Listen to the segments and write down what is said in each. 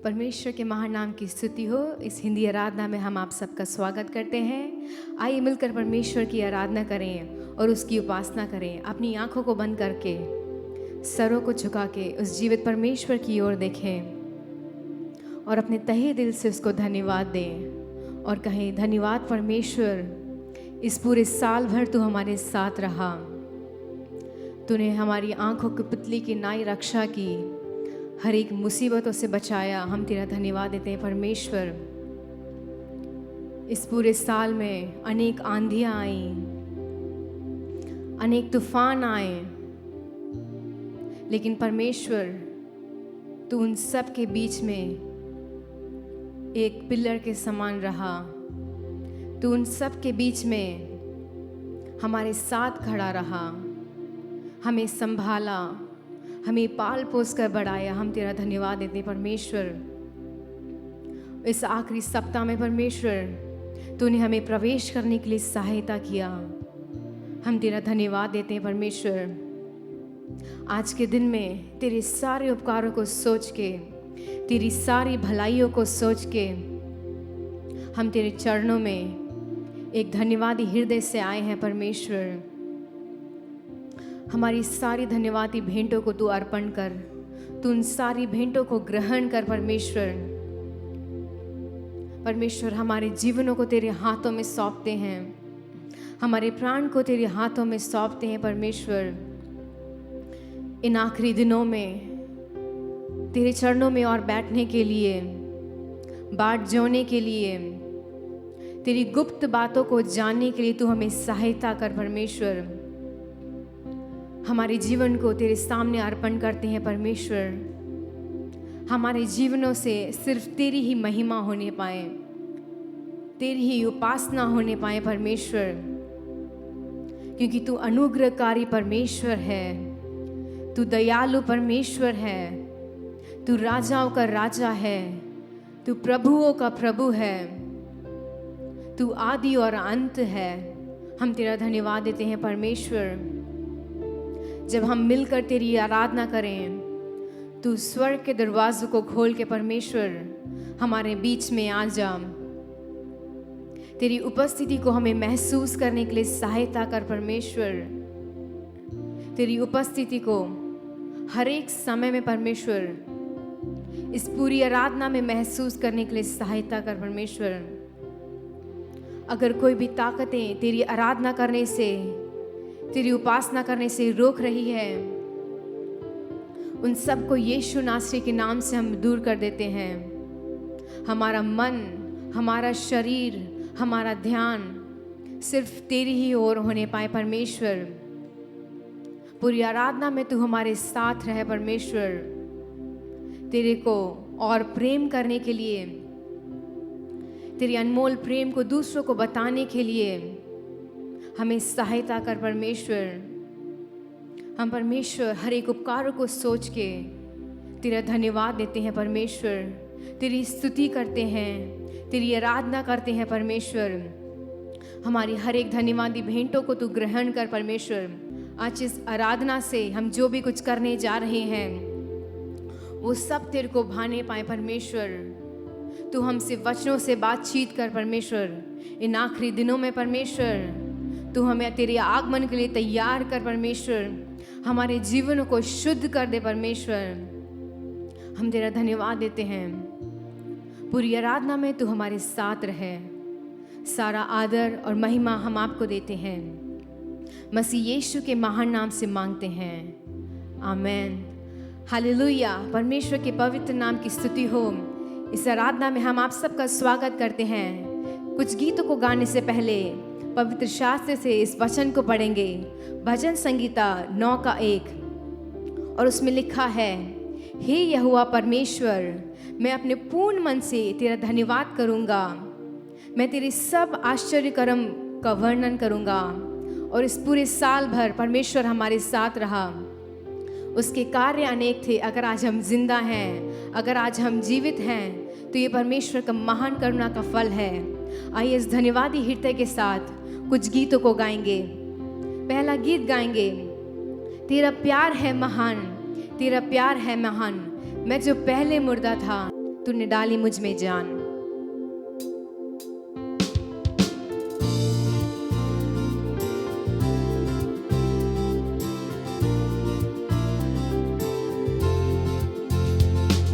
परमेश्वर के महान नाम की स्तुति हो। इस हिंदी आराधना में हम आप सबका स्वागत करते हैं। आइए मिलकर परमेश्वर की आराधना करें और उसकी उपासना करें। अपनी आंखों को बंद करके सरों को झुका के उस जीवित परमेश्वर की ओर देखें और अपने तहे दिल से उसको धन्यवाद दें और कहें, धन्यवाद परमेश्वर, इस पूरे साल भर तू हमारे साथ रहा। तूने हमारी आंखों की पुतली की नाई रक्षा की, हर एक मुसीबतों से बचाया। हम तेरा धन्यवाद देते हैं परमेश्वर। इस पूरे साल में अनेक आंधियां आई, अनेक तूफान आए, लेकिन परमेश्वर तू उन सब के बीच में एक पिलर के समान रहा। तू उन सब के बीच में हमारे साथ खड़ा रहा, हमें संभाला, हमें पाल पोस कर बढ़ाया। हम तेरा धन्यवाद देते हैं परमेश्वर। इस आखिरी सप्ताह में परमेश्वर तूने हमें प्रवेश करने के लिए सहायता किया। हम तेरा धन्यवाद देते हैं परमेश्वर। आज के दिन में तेरे सारे उपकारों को सोच के, तेरी सारी भलाइयों को सोच के हम तेरे चरणों में एक धन्यवादी हृदय से आए हैं परमेश्वर। हमारी सारी धन्यवादी भेंटों को तू अर्पण कर, तू उन सारी भेंटों को ग्रहण कर परमेश्वर। परमेश्वर, हमारे जीवनों को तेरे हाथों में सौंपते हैं, हमारे प्राण को तेरे हाथों में सौंपते हैं परमेश्वर। इन आखिरी दिनों में तेरे चरणों में और बैठने के लिए, बाट जोड़ने के लिए, तेरी गुप्त बातों को जानने के लिए तू हमें सहायता कर परमेश्वर। हमारे जीवन को तेरे सामने अर्पण करते हैं परमेश्वर। हमारे जीवनों से सिर्फ तेरी ही महिमा होने पाए, तेरी ही उपासना होने पाए परमेश्वर, क्योंकि तू अनुग्रहकारी परमेश्वर है, तू दयालु परमेश्वर है, तू राजाओं का राजा है, तू प्रभुओं का प्रभु है, तू आदि और अंत है। हम तेरा धन्यवाद देते हैं परमेश्वर। जब हम मिलकर तेरी आराधना करें, तू स्वर्ग के दरवाजों को खोल के परमेश्वर हमारे बीच में आ जा। तेरी उपस्थिति को हमें महसूस करने के लिए सहायता कर परमेश्वर। तेरी उपस्थिति को हर एक समय में परमेश्वर इस पूरी आराधना में महसूस करने के लिए सहायता कर परमेश्वर। अगर कोई भी ताकतें तेरी आराधना करने से, तेरी उपासना करने से रोक रही है, उन सब को यीशु नासरी के नाम से हम दूर कर देते हैं। हमारा मन, हमारा शरीर, हमारा ध्यान सिर्फ तेरी ही ओर होने पाए परमेश्वर। पूरी आराधना में तू हमारे साथ रहे परमेश्वर। तेरे को और प्रेम करने के लिए, तेरे अनमोल प्रेम को दूसरों को बताने के लिए हमें सहायता कर परमेश्वर। हम परमेश्वर हर एक उपकारों को सोच के तेरा धन्यवाद देते हैं परमेश्वर। तेरी स्तुति करते हैं, तेरी आराधना करते हैं परमेश्वर। हमारी हर एक धन्यवादी भेंटों को तू ग्रहण कर परमेश्वर। आज इस आराधना से हम जो भी कुछ करने जा रहे हैं वो सब तेरे को भाने पाए परमेश्वर। तू हमसे वचनों से बातचीत कर परमेश्वर। इन आखिरी दिनों में परमेश्वर तू हमें तेरे आगमन के लिए तैयार कर परमेश्वर। हमारे जीवनों को शुद्ध कर दे परमेश्वर। हम तेरा धन्यवाद देते हैं। पूरी आराधना में तू हमारे साथ रहे। सारा आदर और महिमा हम आपको देते हैं। मसीह यीशु के महान नाम से मांगते हैं, आमेन। हालेलुया। परमेश्वर के पवित्र नाम की स्तुति हो। इस आराधना में हम आप सबका स्वागत करते हैं। कुछ गीतों को गाने से पहले पवित्र शास्त्र से इस वचन को पढ़ेंगे। भजन संगीता 9:1 और उसमें लिखा है, हे यहोवा परमेश्वर, मैं अपने पूर्ण मन से तेरा धन्यवाद करूँगा। मैं तेरे सब आश्चर्य कर्म का वर्णन करूँगा। और इस पूरे साल भर परमेश्वर हमारे साथ रहा। उसके कार्य अनेक थे। अगर आज हम जिंदा हैं, अगर आज हम जीवित हैं, तो ये परमेश्वर का महान करुणा का फल है। आइए इस धन्यवादी हृदय के साथ कुछ गीतों को गाएंगे। पहला गीत गाएंगे, तेरा प्यार है महान, तेरा प्यार है महान। मैं जो पहले मुर्दा था तूने डाली मुझ में जान।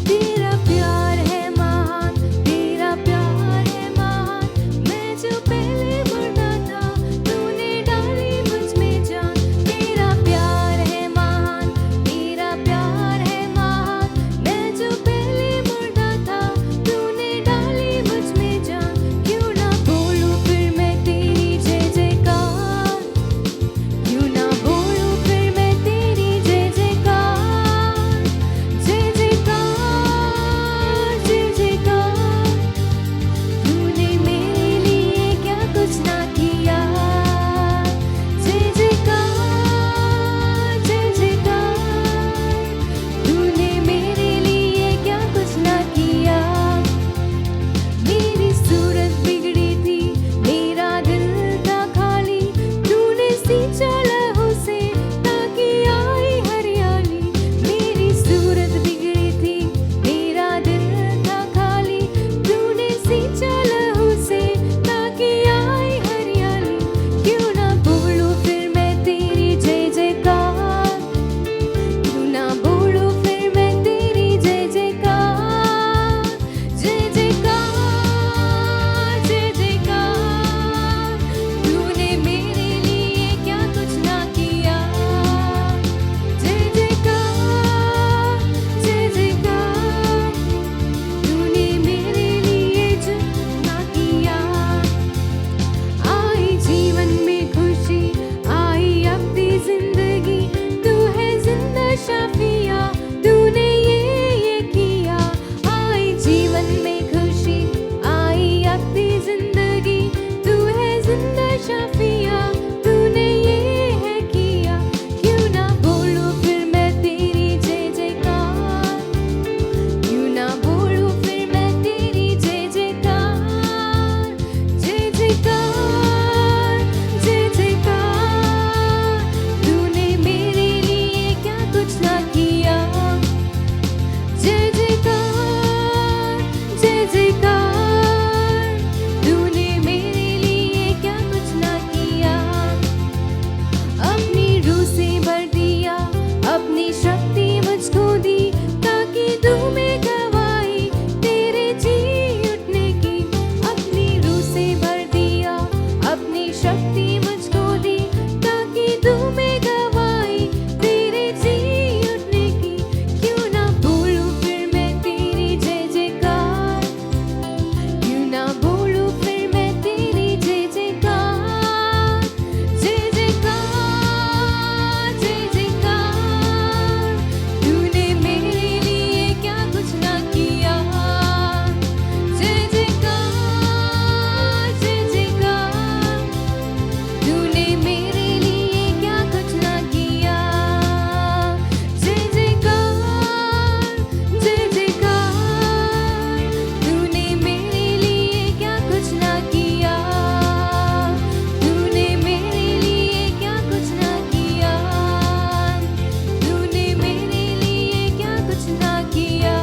तेरा प्यार है महान, तेरा प्यार है महान, मैं जो पहले मरना था तूने डाली मुझ में जान। तेरा प्यार है महान, तेरा प्यार है महान, मैं जो पहले मरना था तूने डाली मुझ में जान। क्यों ना बोलूं फिर मैं तेरी जय जयकार, क्यों ना बोलूं फिर मैं तेरी जय जयकार, जय जयकार, जय जयकार। तूने मेरे लिए क्या कुछ ना किया, जय जयकार, जय जयकार। तूने मेरे लिए क्या कुछ ना किया। मेरी सूरत बिगड़ी थी, मेरा दिल था खाली, तूने सींचा लहू से ताकि आई हरियाली। मेरी सूरत बिगड़ी थी, मेरा दिल था खाली, तूने सींचा लहू से ताकि आई हरियाली। क्यों ना बोलूं फिर मैं तेरी जय जयकार, क्यों ना बोलूं फिर मैं तेरी जय जयकार, जय जयकार, जय जयकार। तूने मेरे लिए क्या कुछ ना किया, जय जयकार, जय जयकार। तूने मेरे लिए जो ना किया। आई जीवन में खुशी, आई अपनी जिंदगी, तू है जिंदा शाफिया, तूने ये किया। आई जीवन में खुशी, आई अपनी जिंदगी, तू है जिंदा शाफिया, तूने ये है किया। क्यों ना बोलूं फिर मैं तेरी जय जयकार, क्यों ना बोलूं फिर मैं तेरी जय जयकार, जय जयकार, जय जयकार। तूने मेरे लिए क्या कुछ ना किया, जय जयकार, जय जयकार। तूने मेरे लिए क्या कुछ ना किया। अपनी रूह से भर दिया, अपनी शक्ति मुझको दी, ताकि दूं मैं गवाही तेरे जी उठने की। अपनी रूह से भर दिया, अपनी शक्ति मुझको दी, ताकि दूं मैं गवाही तेरे जी उठने की। क्यों ना बोलूं फिर मैं तेरी जय जयकार, क्यों ना बोलूं फिर मैं तेरी जय जयकार, जय जयकार, जय जयकार। तूने मेरे लिए क्या कुछ ना किया, जय जयकार, जय जयकार। तूने मेरे लिए क्या कुछ ना किया, जय जयकार, जय जयकार। तूने मेरे लिए क्या कुछ ना किया, तूने मेरे लिए क्या कुछ ना किया, तूने मेरे लिए क्या कुछ ना किया।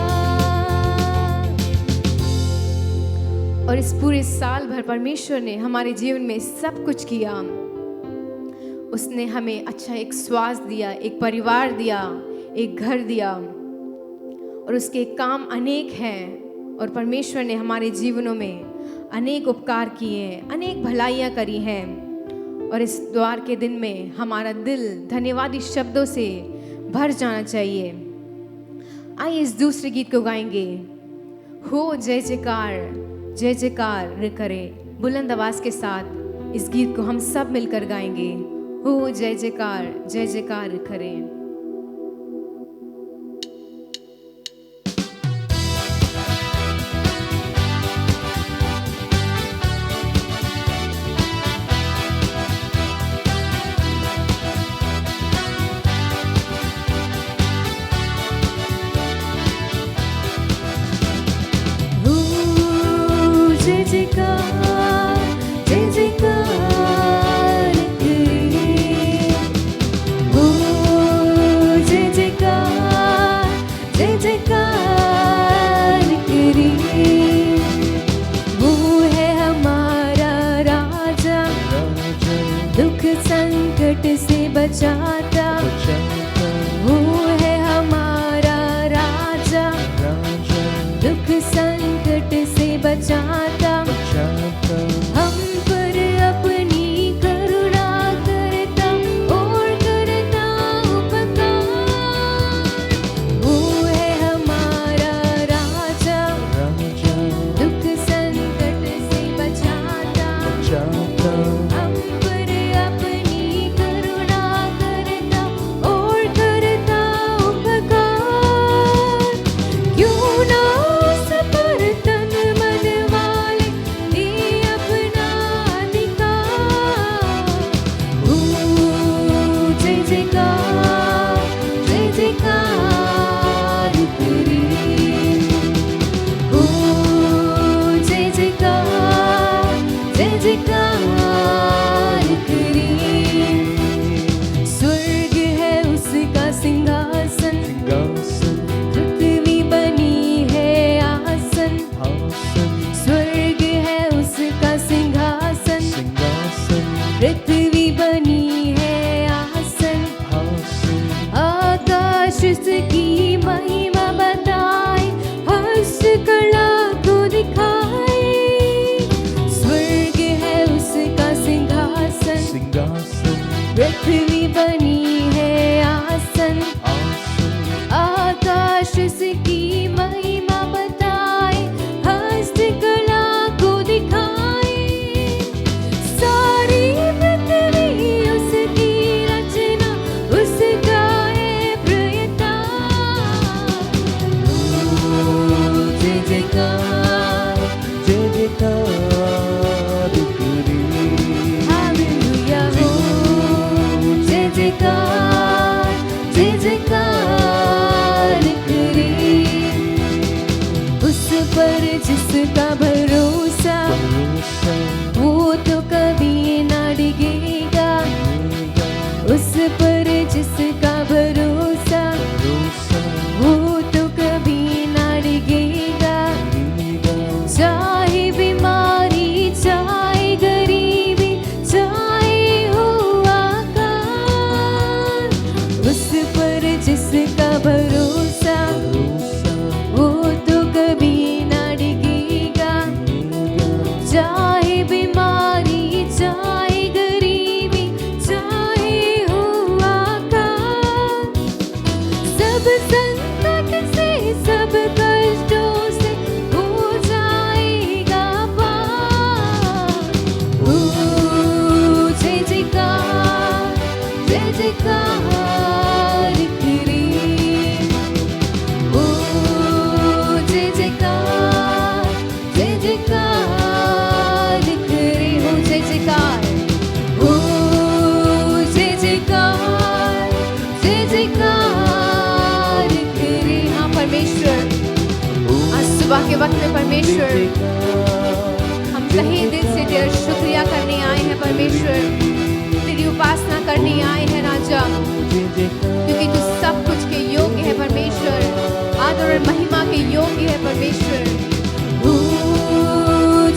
और इस पूरे साल भर परमेश्वर ने हमारे जीवन में सब कुछ किया। उसने हमें अच्छा एक श्वास दिया, एक परिवार दिया, एक घर दिया, और उसके काम अनेक हैं। और परमेश्वर ने हमारे जीवनों में अनेक उपकार किए हैं, अनेक भलाइयाँ करी हैं। और इस द्वार के दिन में हमारा दिल धन्यवादी शब्दों से भर जाना चाहिए। आइए इस दूसरे गीत को गाएंगे, हो जय जयकार करें। बुलंद आवाज के साथ इस गीत को हम सब मिलकर गाएंगे, हो जय जयकार करें। जय जयकार, जय जयकार। जिसकी महिमा बताए, हस्तकला को दिखाए। स्वर्ग है उसका सिंहासन, पृथ्वी बनी है आसन। आकाश उसकी महिमा बताए, हस्तकला को दिखाए। सारी पृथ्वी उसकी रचना, उसका है प्रयत्न। जय जयकार, जय जयकार करी। हालेलुया हो। जय जयकार, जय जयकार करे। उस पर जिसका भरोसा, वो तो कभी ना डिगेगा। उस पर जिसका भरोसा, वो तो कभी ना डिगेगा। चाहे बीमारी, चाहे गरीबी, चाहे हो आकाल, उस पर जिसका भरोसा, वो तो कभी ना डिगेगा। चाहे बीमारी, चाहे गरीबी, चाहे हो आकाल, सब संकट से, सब कष्टों से हो जाएगा पार। ओ जय जयकार, जय जयकार करे। ओ जय जयकार, जय जयकार करे। हो जय जयकार, ओ जय जयकार, जय जयकार करे। हाँ परमेश्वर, आज सुबह के वक्त में परमेश्वर, हम तहे दिल से तेरा शुक्रिया करने आए हैं परमेश्वर। तेरी उपासना करने आए हैं राजा, क्योंकि तू सब कुछ के योग्य है परमेश्वर। आदर और महिमा के योग्य है परमेश्वर। ओ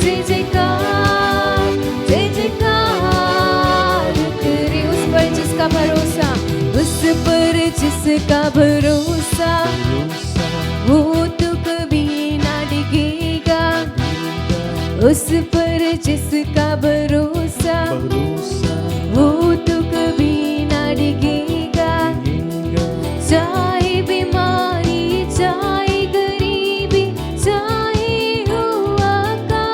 जय जयकार, जय जयकार करे। उस पर जिसका भरोसा, उस पर जिसका भरोसा, वो तो कभी ना डिगेगा। उस पर जिसका भरोसा, वो तो कभी ना डिगेगा। चाहे बीमारी, चाहे गरीबी, चाहे हो आकाल,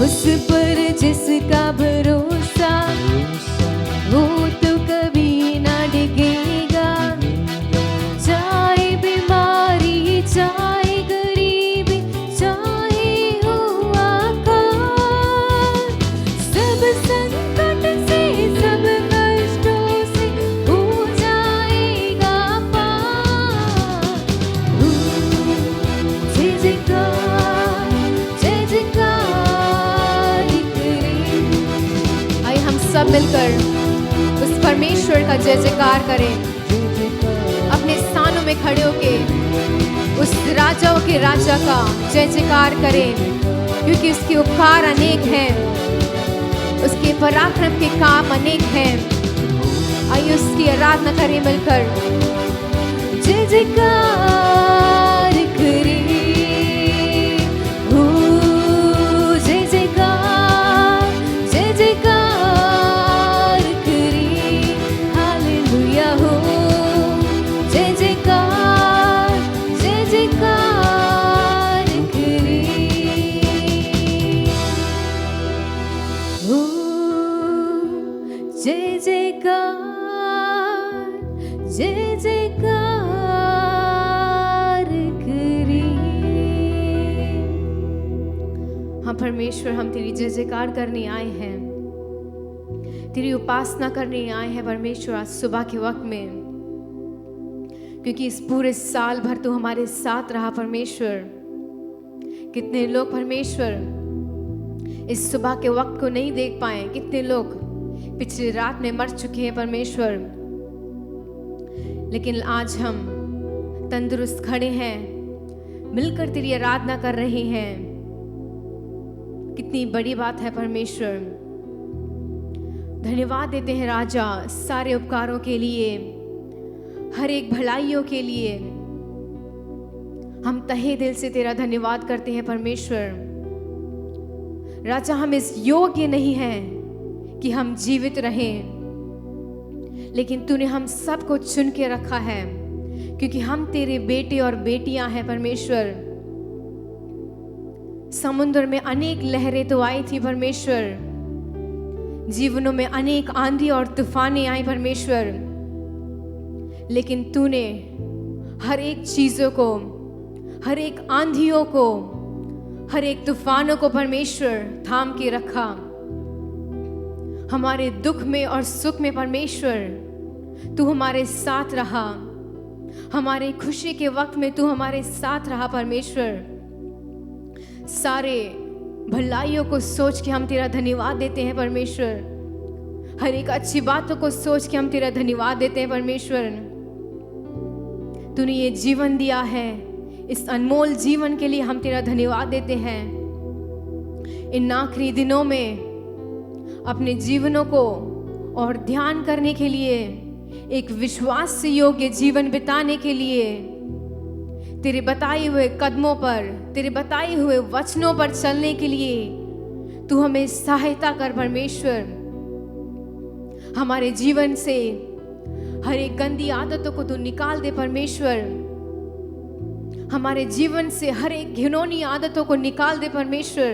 उस पर जिसका भरोसा, वो तो कभी ना डिगेगा। चाहे बीमारी, चाहे गरीबी, चाहे हो आकाल, सब संकट से, सब कष्टों से हो जाएगा पार। जय जयकार, जय जयकार करे। आइए हम सब मिलकर उस परमेश्वर का जय जयकार करें। अपने स्थानों में खड़े होके उस राजाओं के राजा का जय जयकार करें, क्योंकि उसके उपकार अनेक हैं, उसके पराक्रम के काम अनेक हैं। आइए उसकी आराधना करें मिलकर। जय जयकार करे। ओ जय जयकार, जय जयकार करे। हालेलुया हो। जय जयकार, जय जयकार करे। ओ जय जयकार, जय जयकार करे। हाँ परमेश्वर, हम तेरी जय जयकार करने आए हैं, तेरी उपासना करने आए हैं परमेश्वर आज सुबह के वक्त में, क्योंकि इस पूरे साल भर तू हमारे साथ रहा परमेश्वर। कितने लोग परमेश्वर इस सुबह के वक्त को नहीं देख पाए, कितने लोग पिछली रात में मर चुके हैं परमेश्वर, लेकिन आज हम तंदुरुस्त खड़े हैं, मिलकर तेरी आराधना कर रहे हैं। कितनी बड़ी बात है परमेश्वर। धन्यवाद देते हैं राजा सारे उपकारों के लिए। हर एक भलाइयों के लिए हम तहे दिल से तेरा धन्यवाद करते हैं परमेश्वर। राजा, हम इस योग्य नहीं हैं कि हम जीवित रहें, लेकिन तूने हम सबको चुन के रखा है क्योंकि हम तेरे बेटे और बेटियां हैं परमेश्वर। समुद्र में अनेक लहरें तो आई थी परमेश्वर, जीवनों में अनेक आंधी और तूफानें आई परमेश्वर, लेकिन तूने हर एक चीजों को, हर एक आंधियों को, हर एक तूफानों को परमेश्वर थाम के रखा। हमारे दुख में और सुख में परमेश्वर तू हमारे साथ रहा, हमारे खुशी के वक्त में तू हमारे साथ रहा परमेश्वर। सारे भलाइयों को सोच के हम तेरा धन्यवाद देते हैं परमेश्वर। हर एक अच्छी बातों को सोच के हम तेरा धन्यवाद देते हैं परमेश्वर। तूने ये जीवन दिया है, इस अनमोल जीवन के लिए हम तेरा धन्यवाद देते हैं। इन आखिरी दिनों में अपने जीवनों को और ध्यान करने के लिए, एक विश्वास से योग्य जीवन बिताने के लिए, तेरे बताए हुए कदमों पर, तेरे बताए हुए वचनों पर चलने के लिए तू हमें सहायता कर परमेश्वर। हमारे जीवन से हर एक गंदी आदतों को तू निकाल दे परमेश्वर। हमारे जीवन से हर एक घिनौनी आदतों को निकाल दे परमेश्वर।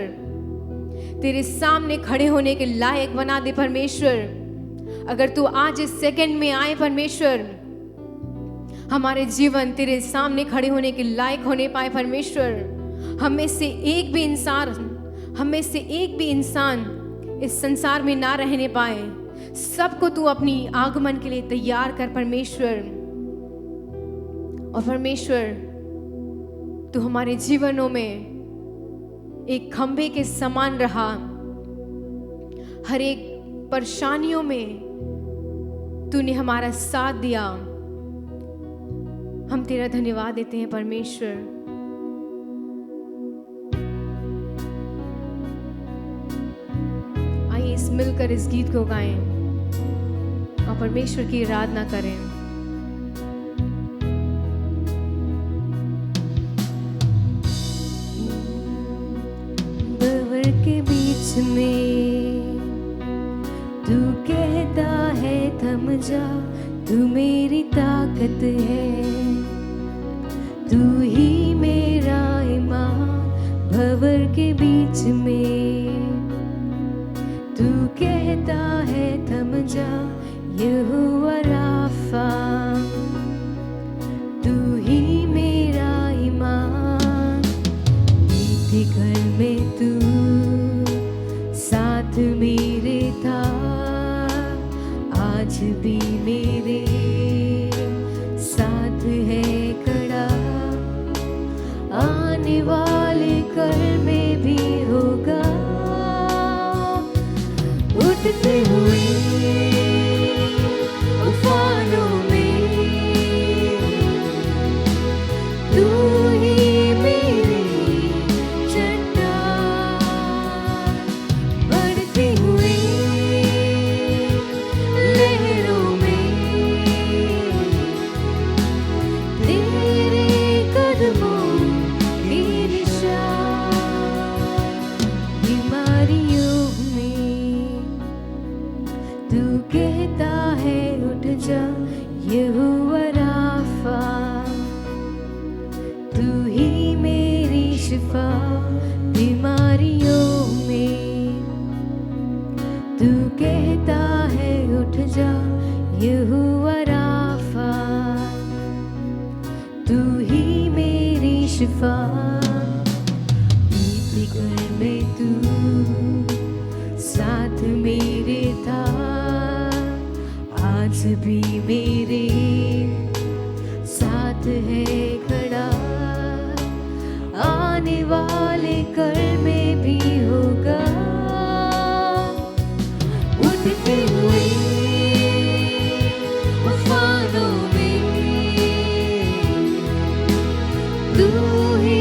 तेरे सामने खड़े होने के लायक बना दे परमेश्वर। अगर तू आज इस सेकंड में आए परमेश्वर, हमारे जीवन तेरे सामने खड़े होने के लायक होने पाए परमेश्वर। हम में से एक भी इंसान इस संसार में ना रहने पाए। सबको तू अपनी आगमन के लिए तैयार कर परमेश्वर। और परमेश्वर, तू हमारे जीवनों में एक खंभे के समान रहा। हर एक परेशानियों में तूने हमारा साथ दिया। हम तेरा धन्यवाद देते हैं परमेश्वर। आइए इस मिलकर इस गीत को गाएं और परमेश्वर की आराधना करें। भंवर के बीच में तू कहता है थम जा, तू मेरी ताकत है, तू ही मेरा ईमान। भंवर के बीच में तू कहता है थम जा, यहोवा राफा, तू ही मेरा ईमान। बीते कल में तू साथ मेरे था, आज भी मेरे साथ है खड़ा। आने वाले कल में भी होगा। उठते हुए उफानों में तू ही मेरी चट्टान। बढ़ती हुई लहरों में तेरे कदमों की निशान। बीमारियों में तू कहता है उठ जा, यहोवा राफा, तू ही मेरी शिफा। बीमारियों में तू कहता है उठ जा, यहोवा राफा, तू ही मेरी शिफा। बीते कल में तू साथ मेरे था, आज भी मेरे साथ है खड़ा। आने वाले कल में भी होगा। उठते हुए उफानों में तू ही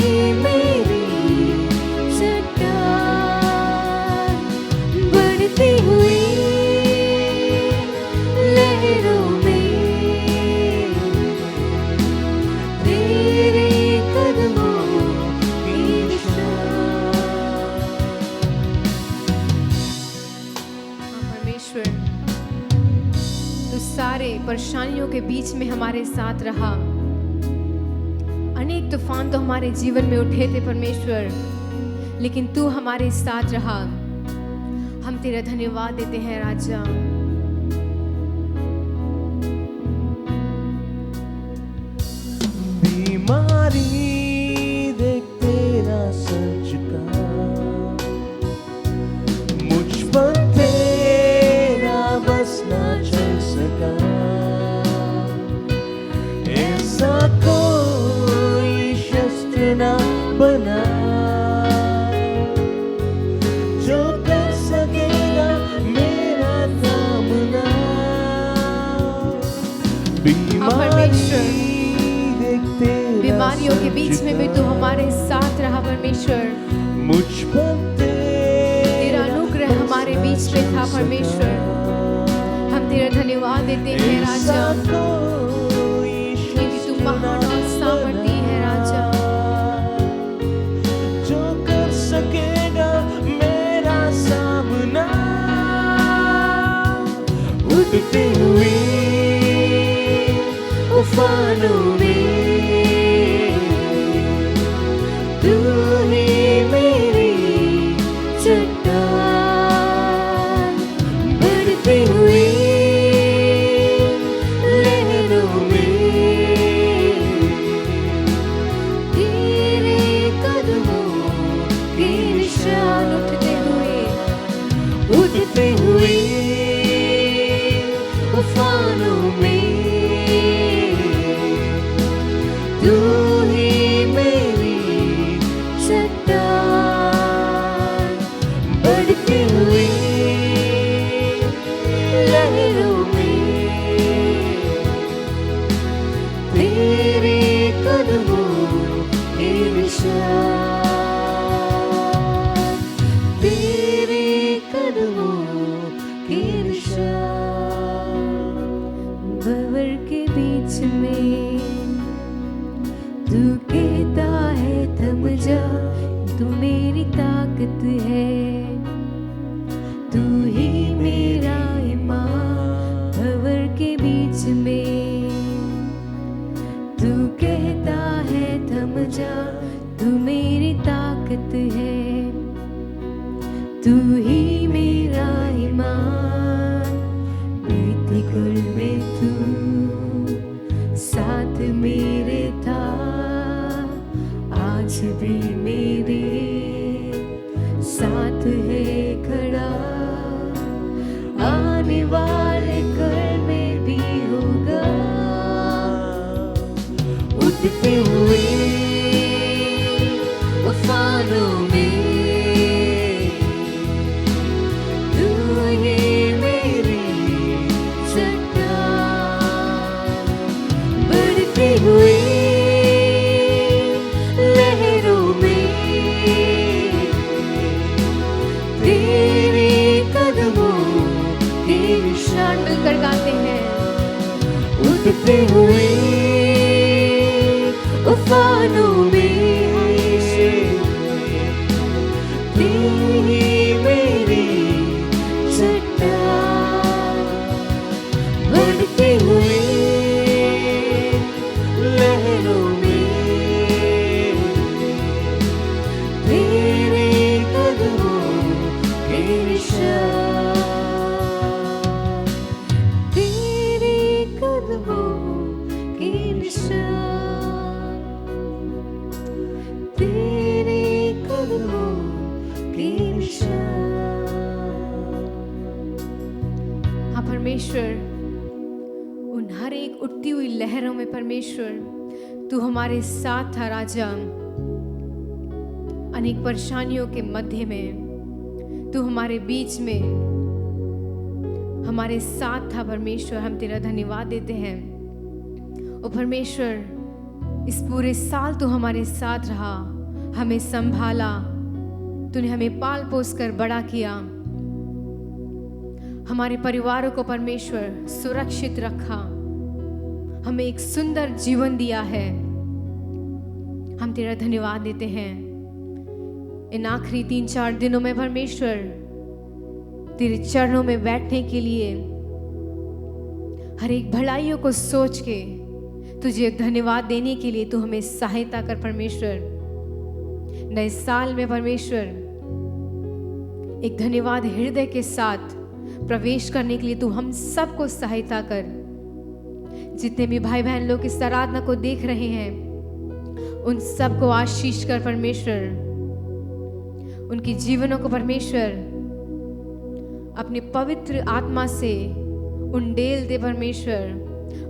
के बीच में हमारे साथ रहा। अनेक तूफान तो हमारे जीवन में उठे थे परमेश्वर, लेकिन तू हमारे साथ रहा। हम तेरा धन्यवाद देते हैं राजा। बीमारी देख तेरा सर झुका, मुझ पर तेरा बस ना चल सका। ऐसा कोई शस्त्र ना बना जो कर सकेगा मेरा सामना। परमेश्वर, देख तेरा बीमारियों के बीच में भी सर तू हमारे साथ रहा परमेश्वर। मुझ पर तेरा अनुग्रह हमारे बीच में था परमेश्वर। हम तेरा धन्यवाद देते हैं राजा, क्योंकि तू महान और सामर्थी है राजा। जो कर सकेगा मेरा सामना। उठते हुए उफानों में तू ही मेरी चट्टान, बढ़ते हुए लहरों में तेरे कदमों के निशान। उठते हुए उफानों में तू ही मेरी चट्टान, बढ़ते हुए लहरों में तेरे कदमों के निशान, तेरे कदमों के निशान। भंवर के बीच में तू कहता है थम जा, तू मेरी ताकत है, तू ही मेरा ईमान। भंवर के बीच में तू कहता है थम जा, तू मेरी ताकत है, तू ही मेरा ईमान। बीती कल में तू साथ मेरे था, आज भी मेरे साथ है खड़ा। आने वाले कल में भी होगा। उठते हुए उफानों में तू ही मेरी चट्टान, बढ़ते हुए लहरों में तेरे कदमों के निशान। मिलकर गाते हैं। उठते हुए उफानों में तू ही मेरी चट्टान, बढ़ते हुए लहरों में तेरे कदमों के निशान, तेरे कदमों के निशान, तेरे कदमों के निशान। हाँ परमेश्वर, उन हर एक उठती हुई लहरों में परमेश्वर तू हमारे साथ था राजा। अनेक परेशानियों के मध्य में तू हमारे बीच में हमारे साथ था परमेश्वर। हम तेरा धन्यवाद देते हैं। ओ परमेश्वर, इस पूरे साल तू हमारे साथ रहा, हमें संभाला, तूने हमें पाल पोस कर बड़ा किया, हमारे परिवारों को परमेश्वर सुरक्षित रखा, हमें एक सुंदर जीवन दिया है। हम तेरा धन्यवाद देते हैं। इन आखिरी 3-4 दिनों में परमेश्वर तेरे चरणों में बैठने के लिए हर एक भलाइयों को सोच के तुझे धन्यवाद देने के लिए तू हमें सहायता कर परमेश्वर। नए साल में परमेश्वर एक धन्यवाद हृदय के साथ प्रवेश करने के लिए तू हम सबको सहायता कर। जितने भी भाई बहन लोग इस आराधना को देख रहे हैं उन सबको आशीष कर परमेश्वर। उनके जीवनों को परमेश्वर अपनी पवित्र आत्मा से उंडेल दे परमेश्वर।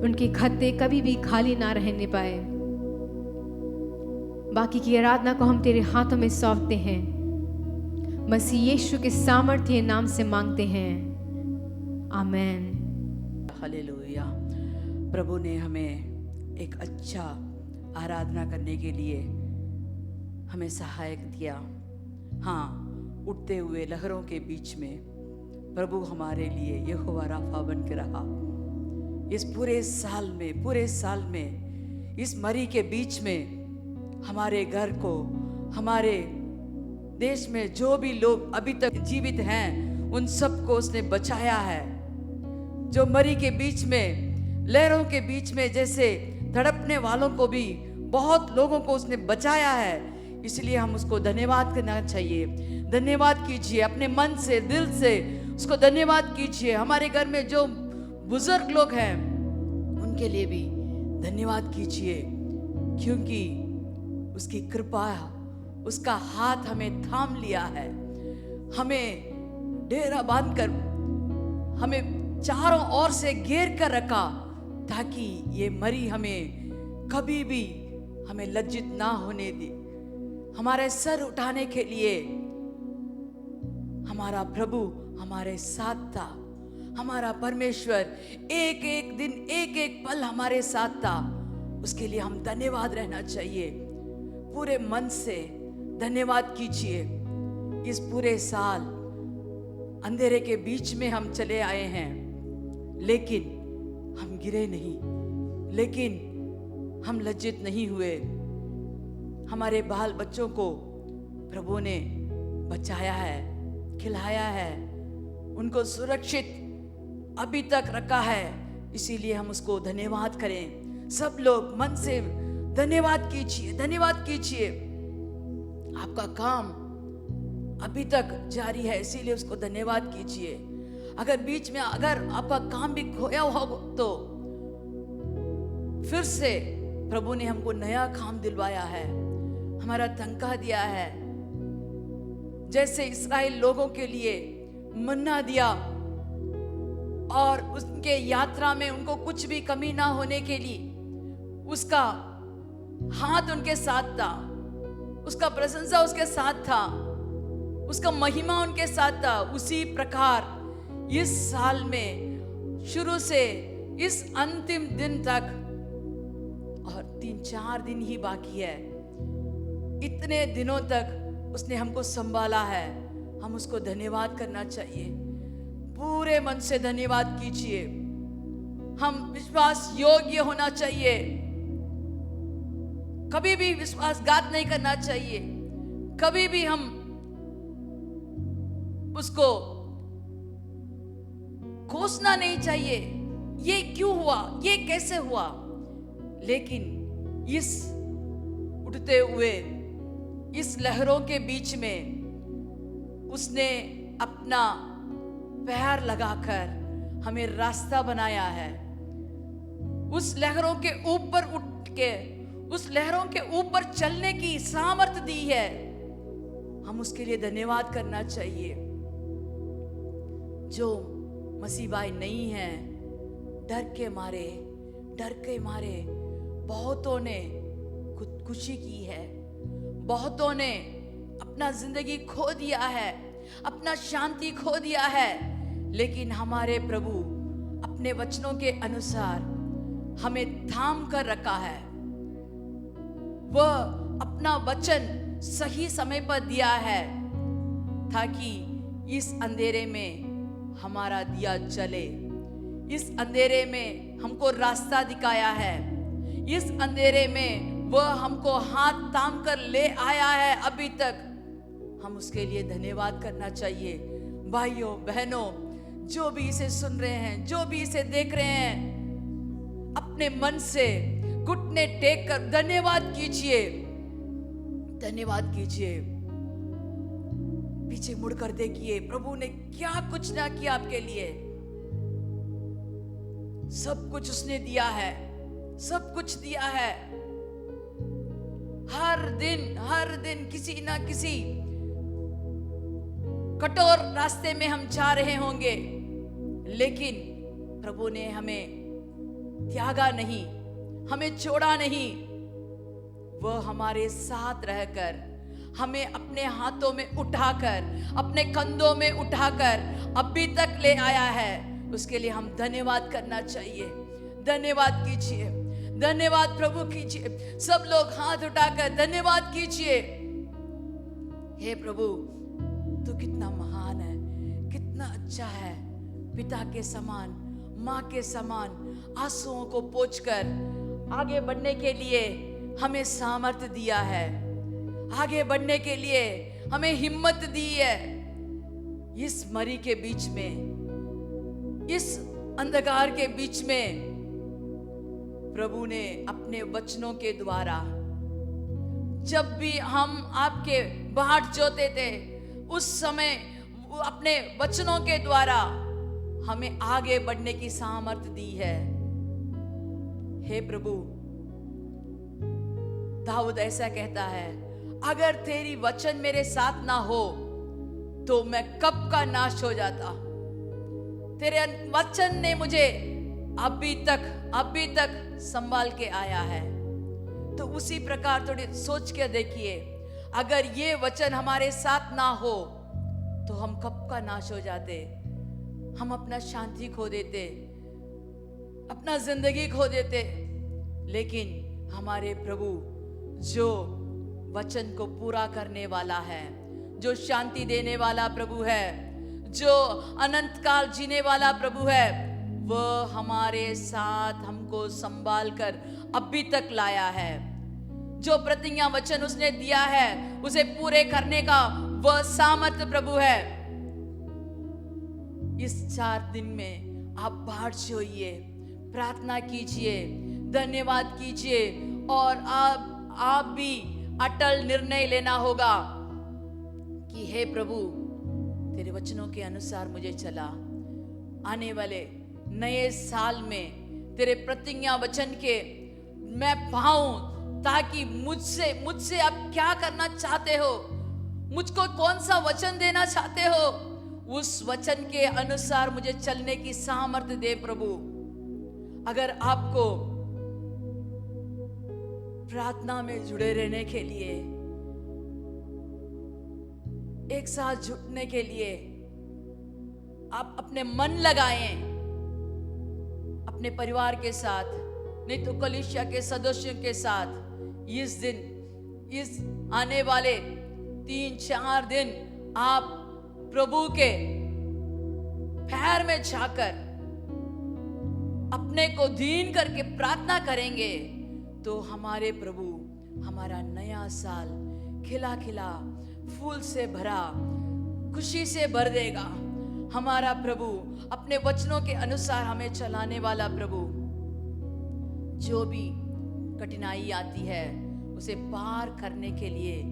उनके खत्ते कभी भी खाली ना रहने पाए। बाकी की आराधना को हम तेरे हाथों में सौंपते हैं। मसीह यीशु के सामर्थ्य नाम से मांगते हैं, आमेन। हालेलुया। प्रभु ने हमें एक अच्छा आराधना करने के लिए हमें सहायक दिया। हाँ, उठते हुए लहरों के बीच में प्रभु हमारे लिए यहोवा राफा बन के रहा। इस पूरे साल में इस मरी के बीच में हमारे घर को, हमारे देश में जो भी लोग अभी तक जीवित हैं उन सबको उसने बचाया है। जो मरी के बीच में, लहरों के बीच में जैसे तड़पने वालों को भी बहुत लोगों को उसने बचाया है। इसलिए हम उसको धन्यवाद करना चाहिए। धन्यवाद कीजिए अपने मन से, दिल से उसको धन्यवाद कीजिए। हमारे घर में जो बुजुर्ग लोग हैं उनके लिए भी धन्यवाद कीजिए, क्योंकि उसकी कृपा, उसका हाथ हमें थाम लिया है, हमें डेरा बांधकर हमें चारों ओर से घेर कर रखा, ताकि ये मरी हमें कभी भी हमें लज्जित ना होने दे। हमारे सर उठाने के लिए हमारा प्रभु हमारे साथ था। हमारा परमेश्वर एक एक दिन, एक एक पल हमारे साथ था। उसके लिए हम धन्यवाद रहना चाहिए। पूरे मन से धन्यवाद कीजिए। इस पूरे साल अंधेरे के बीच में हम चले आए हैं, लेकिन हम गिरे नहीं, लेकिन हम लज्जित नहीं हुए। हमारे बाल बच्चों को प्रभु ने बचाया है, खिलाया है, उनको सुरक्षित अभी तक रखा है। इसीलिए हम उसको धन्यवाद करें। सब लोग मन से धन्यवाद कीजिए, धन्यवाद कीजिए। आपका काम अभी तक जारी है, इसीलिए उसको धन्यवाद कीजिए। अगर बीच में अगर आपका काम भी खोया हो तो फिर से प्रभु ने हमको नया काम दिलवाया है, हमारा तनख्वाह दिया है। जैसे इस्राएल लोगों के लिए मन्ना दिया और उनके यात्रा में उनको कुछ भी कमी ना होने के लिए उसका हाथ उनके साथ था, उसका प्रशंसा उसके साथ था, उसका महिमा उनके साथ था। उसी प्रकार इस साल में शुरू से इस अंतिम दिन तक, और 3-4 दिन ही बाकी है, इतने दिनों तक उसने हमको संभाला है। हम उसको धन्यवाद करना चाहिए। पूरे मन से धन्यवाद कीजिए। हम विश्वास योग्य होना चाहिए, कभी भी विश्वासघात नहीं करना चाहिए, कभी भी हम उसको कोसना नहीं चाहिए, ये क्यों हुआ, ये कैसे हुआ। लेकिन इस उठते हुए इस लहरों के बीच में उसने अपना पैर लगाकर हमें रास्ता बनाया है। उस लहरों के ऊपर उठ के, उस लहरों के ऊपर चलने की सामर्थ दी है। हम उसके लिए धन्यवाद करना चाहिए। जो मसीह भाई नहीं है, डर के मारे बहुतों ने खुदकुशी की है, बहुतों ने अपना जिंदगी खो दिया है, अपना शांति खो दिया है। लेकिन हमारे प्रभु अपने वचनों के अनुसार हमें थाम कर रखा है। वह अपना वचन सही समय पर दिया है, ताकि इस अंधेरे में हमारा दिया जले। इस अंधेरे में हमको रास्ता दिखाया है। इस अंधेरे में वह हमको हाथ थाम कर ले आया है अभी तक। हम उसके लिए धन्यवाद करना चाहिए। भाइयों बहनों, जो भी इसे सुन रहे हैं, जो भी इसे देख रहे हैं, अपने मन से घुटने टेक कर धन्यवाद कीजिए, धन्यवाद कीजिए। पीछे मुड़कर देखिए प्रभु ने क्या कुछ ना किया आपके लिए। सब कुछ उसने दिया है, सब कुछ दिया है। हर दिन किसी ना किसी कठोर रास्ते में हम जा रहे होंगे, लेकिन प्रभु ने हमें त्यागा नहीं, हमें छोड़ा नहीं। वह हमारे साथ रहकर हमें अपने हाथों में उठाकर, अपने कंधों में उठाकर अभी तक ले आया है। उसके लिए हम धन्यवाद करना चाहिए। धन्यवाद कीजिए, धन्यवाद प्रभु कीजिए। सब लोग हाथ उठाकर धन्यवाद कीजिए। हे प्रभु, तू कितना महान है, कितना अच्छा है। पिता के समान, माँ के समान आंसुओं को पोंछकर आगे बढ़ने के लिए हमें सामर्थ्य दिया है, आगे बढ़ने के लिए हमें हिम्मत दी है। इस मरी के बीच में, इस अंधकार के बीच में प्रभु ने अपने वचनों के द्वारा, जब भी हम आपके बाट जोते थे उस समय अपने वचनों के द्वारा हमें आगे बढ़ने की सामर्थ्य दी है। हे प्रभु, दाऊद ऐसा कहता है, अगर तेरी वचन मेरे साथ ना हो तो मैं कब का नाश हो जाता। तेरे वचन ने मुझे अभी तक संभाल के आया है। तो उसी प्रकार थोड़ी सोच के देखिए, अगर ये वचन हमारे साथ ना हो तो हम कब का नाश हो जाते। हम अपना शांति खो देते, अपना जिंदगी खो देते। लेकिन हमारे प्रभु जो वचन को पूरा करने वाला है, जो शांति देने वाला प्रभु है, जो अनंत काल जीने वाला प्रभु है, वह हमारे साथ हमको संभाल कर अभी तक लाया है। जो प्रतिज्ञा वचन उसने दिया है उसे पूरे करने का वह सामर्थ्य प्रभु है। इस 4 दिन में आप बाट जोइए, प्रार्थना कीजिए, धन्यवाद कीजिए, और आप भी अटल निर्णय लेना होगा कि हे प्रभु, तेरे वचनों के अनुसार मुझे चला। आने वाले नए साल में तेरे प्रतिज्ञा वचन के मैं पाऊं, ताकि मुझसे आप क्या करना चाहते हो, मुझको कौन सा वचन देना चाहते हो, उस वचन के अनुसार मुझे चलने की सामर्थ्य दे प्रभु। अगर आपको प्रार्थना में जुड़े रहने के लिए, एक साथ जुटने के लिए आप अपने मन लगाएं, अपने परिवार के साथ, नहीं तो कलीसिया के सदस्यों के साथ, इस दिन, इस आने वाले 3-4 दिन आप प्रभु के पैर में जाकर अपने को दीन करके प्रार्थना करेंगे, तो हमारे प्रभु हमारा नया साल खिला खिला, फूल से भरा, खुशी से भर देगा। हमारा प्रभु अपने वचनों के अनुसार हमें चलाने वाला प्रभु, जो भी कठिनाई आती है उसे पार करने के लिए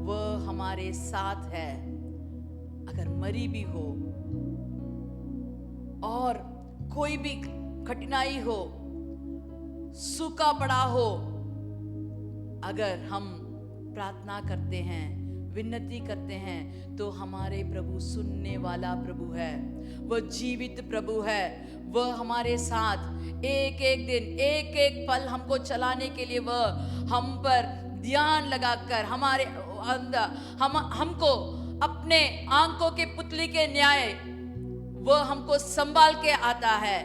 वह हमारे साथ है। अगर मरी भी हो और कोई भी कठिनाई हो, सूखा पड़ा हो, अगर हम प्रार्थना करते हैं, विनती करते हैं, तो हमारे प्रभु सुनने वाला प्रभु है। वह जीवित प्रभु है। वह हमारे साथ एक एक दिन, एक एक पल हमको चलाने के लिए वह हम पर ध्यान लगाकर हमारे अंदर हमको अपने आंखों के पुतली के न्याय वह हमको संभाल के आता है।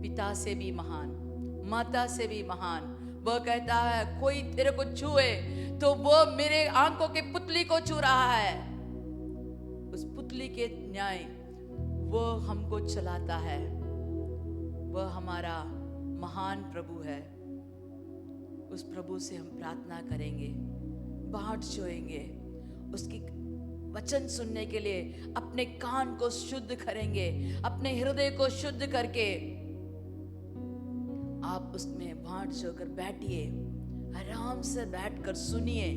पिता से भी महान, माता से भी महान। वह कहता है कोई तेरे को छुए तो वो मेरे आंखों के पुतली को छू रहा है। उस पुतली के न्याय वो हमको चलाता है। वह हमारा महान प्रभु है। उस प्रभु से हम प्रार्थना करेंगे, बाट जोएंगे, उसकी वचन सुनने के लिए अपने कान को शुद्ध करेंगे, अपने हृदय को शुद्ध करके आप उसमें भाट जोकर बैठिए, आराम से बैठकर सुनिए।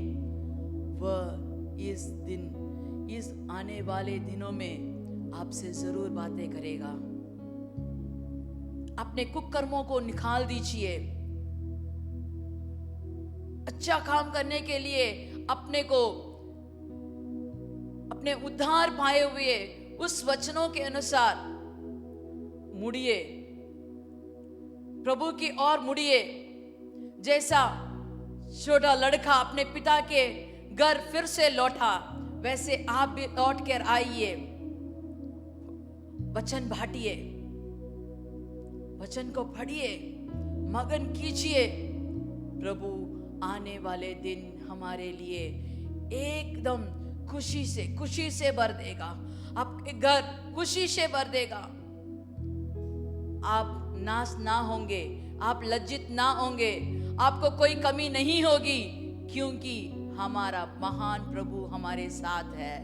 वह इस दिन, इस आने वाले दिनों में आपसे जरूर बातें करेगा। अपने कुकर्मों को निकाल दीजिए। अच्छा काम करने के लिए अपने को, अपने उद्धार पाए हुए उस वचनों के अनुसार मुड़िए, प्रभु की ओर मुड़िए। जैसा छोटा लड़का अपने पिता के घर फिर से लौटा, वैसे आप भी लौट कर आइए। वचन बांटिए, वचन को पढ़िए, मगन कीजिए। प्रभु आने वाले दिन हमारे लिए एकदम खुशी से भर देगा। आपके घर खुशी से भर देगा। आप नाश ना होंगे, आप लज्जित ना होंगे, आपको कोई कमी नहीं होगी, क्योंकि हमारा महान प्रभु हमारे साथ है।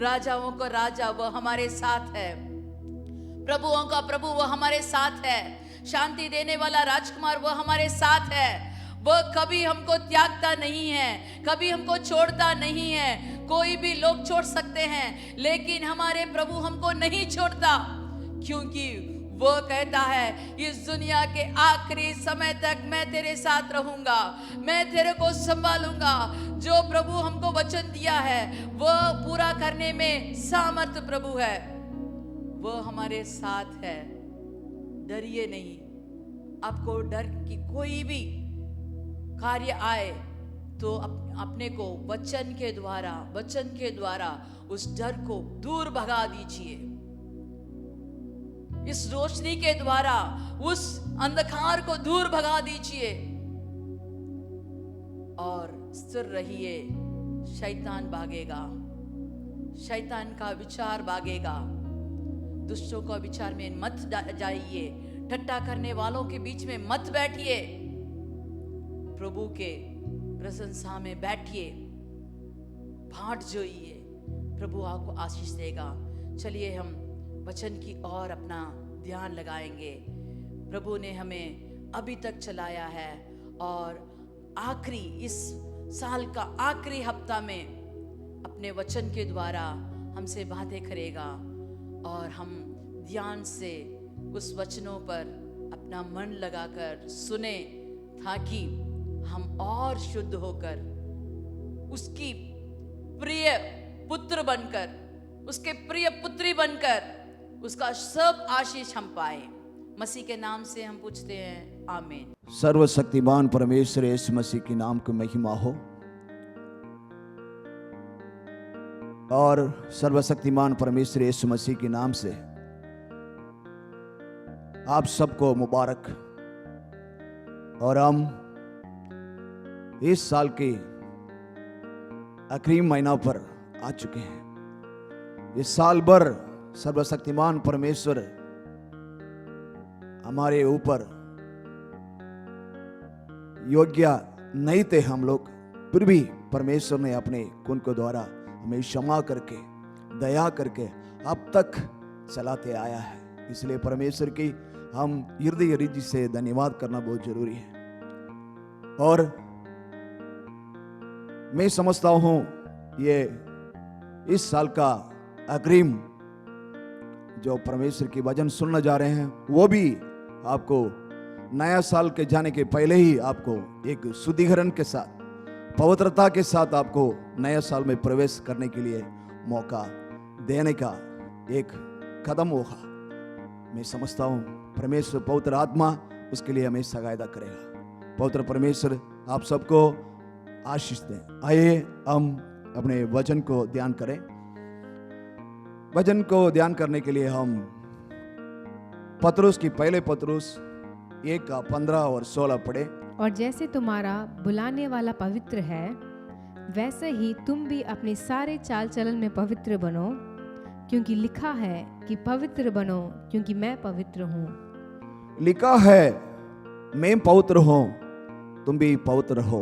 राजाओं का राजा वो हमारे साथ है, प्रभुओं का प्रभु वो हमारे साथ है, शांति देने वाला राजकुमार वो हमारे साथ है। वो कभी हमको त्यागता नहीं है, कभी हमको छोड़ता नहीं है। कोई भी लोग छोड़ सकते हैं, लेकिन हमारे प्रभु हमको नहीं छोड़ता, क्योंकि वो कहता है इस दुनिया के आखिरी समय तक मैं तेरे साथ रहूंगा, मैं तेरे को संभालूंगा। जो प्रभु हमको वचन दिया है वो पूरा करने में सामर्थ प्रभु है, वो हमारे साथ है। डरिए नहीं। आपको डर की कोई भी कार्य आए तो अपने को वचन के द्वारा उस डर को दूर भगा दीजिए। इस रोशनी के द्वारा उस अंधकार को दूर भगा दीजिए और स्थिर रहिए। शैतान भागेगा, शैतान का विचार भागेगा। दुष्टों का विचार में मत जाइए, ठट्टा करने वालों के बीच में मत बैठिए। प्रभु के प्रशंसा में बैठिए, भाट जोइए। प्रभु आपको आशीष देगा। चलिए हम वचन की ओर अपना ध्यान लगाएंगे। प्रभु ने हमें अभी तक चलाया है और आखिरी, इस साल का आखिरी हफ्ता में अपने वचन के द्वारा हमसे बातें करेगा और हम ध्यान से उस वचनों पर अपना मन लगाकर सुने, ताकि हम और शुद्ध होकर उसकी प्रिय पुत्र बनकर, उसके प्रिय पुत्री बनकर उसका सब आशीष हम पाए। मसीह के नाम से हम पूछते हैं, आमीन। सर्वशक्तिमान परमेश्वर यीशु मसीह के नाम की महिमा हो। और सर्वशक्तिमान परमेश्वर यीशु मसीह के नाम से आप सबको मुबारक। और हम इस साल के आखिरी महीना पर आ चुके हैं। इस साल भर सर्वशक्तिमान परमेश्वर हमारे ऊपर योग्य नहीं थे हम लोग, फिर भी परमेश्वर ने अपने खून के द्वारा हमें क्षमा करके, दया करके अब तक चलाते आया है। इसलिए परमेश्वर की हम हृदय से धन्यवाद करना बहुत जरूरी है। और मैं समझता हूं ये इस साल का अग्रिम जो परमेश्वर की वचन सुनने जा रहे हैं, वो भी आपको नया साल के जाने के पहले ही आपको एक शुद्धिकरण के साथ, पवित्रता के साथ आपको नया साल में प्रवेश करने के लिए मौका देने का एक कदम होगा। मैं समझता हूँ परमेश्वर पवित्र आत्मा उसके लिए हमें सहायता करेगा। पवित्र परमेश्वर आप सबको आशीष दें। आइए हम अपने वचन को ध्यान करें। वचन को ध्यान करने के लिए हम पतरस की पहले पतरस 1:15 और 16 पढ़े। और जैसे तुम्हारा बुलाने वाला पवित्र है, वैसे ही तुम भी अपने सारे चाल चलन में पवित्र बनो, क्योंकि लिखा है कि पवित्र बनो क्योंकि मैं पवित्र हूँ। लिखा है मैं पवित्र हूँ, तुम भी पवित्र हो।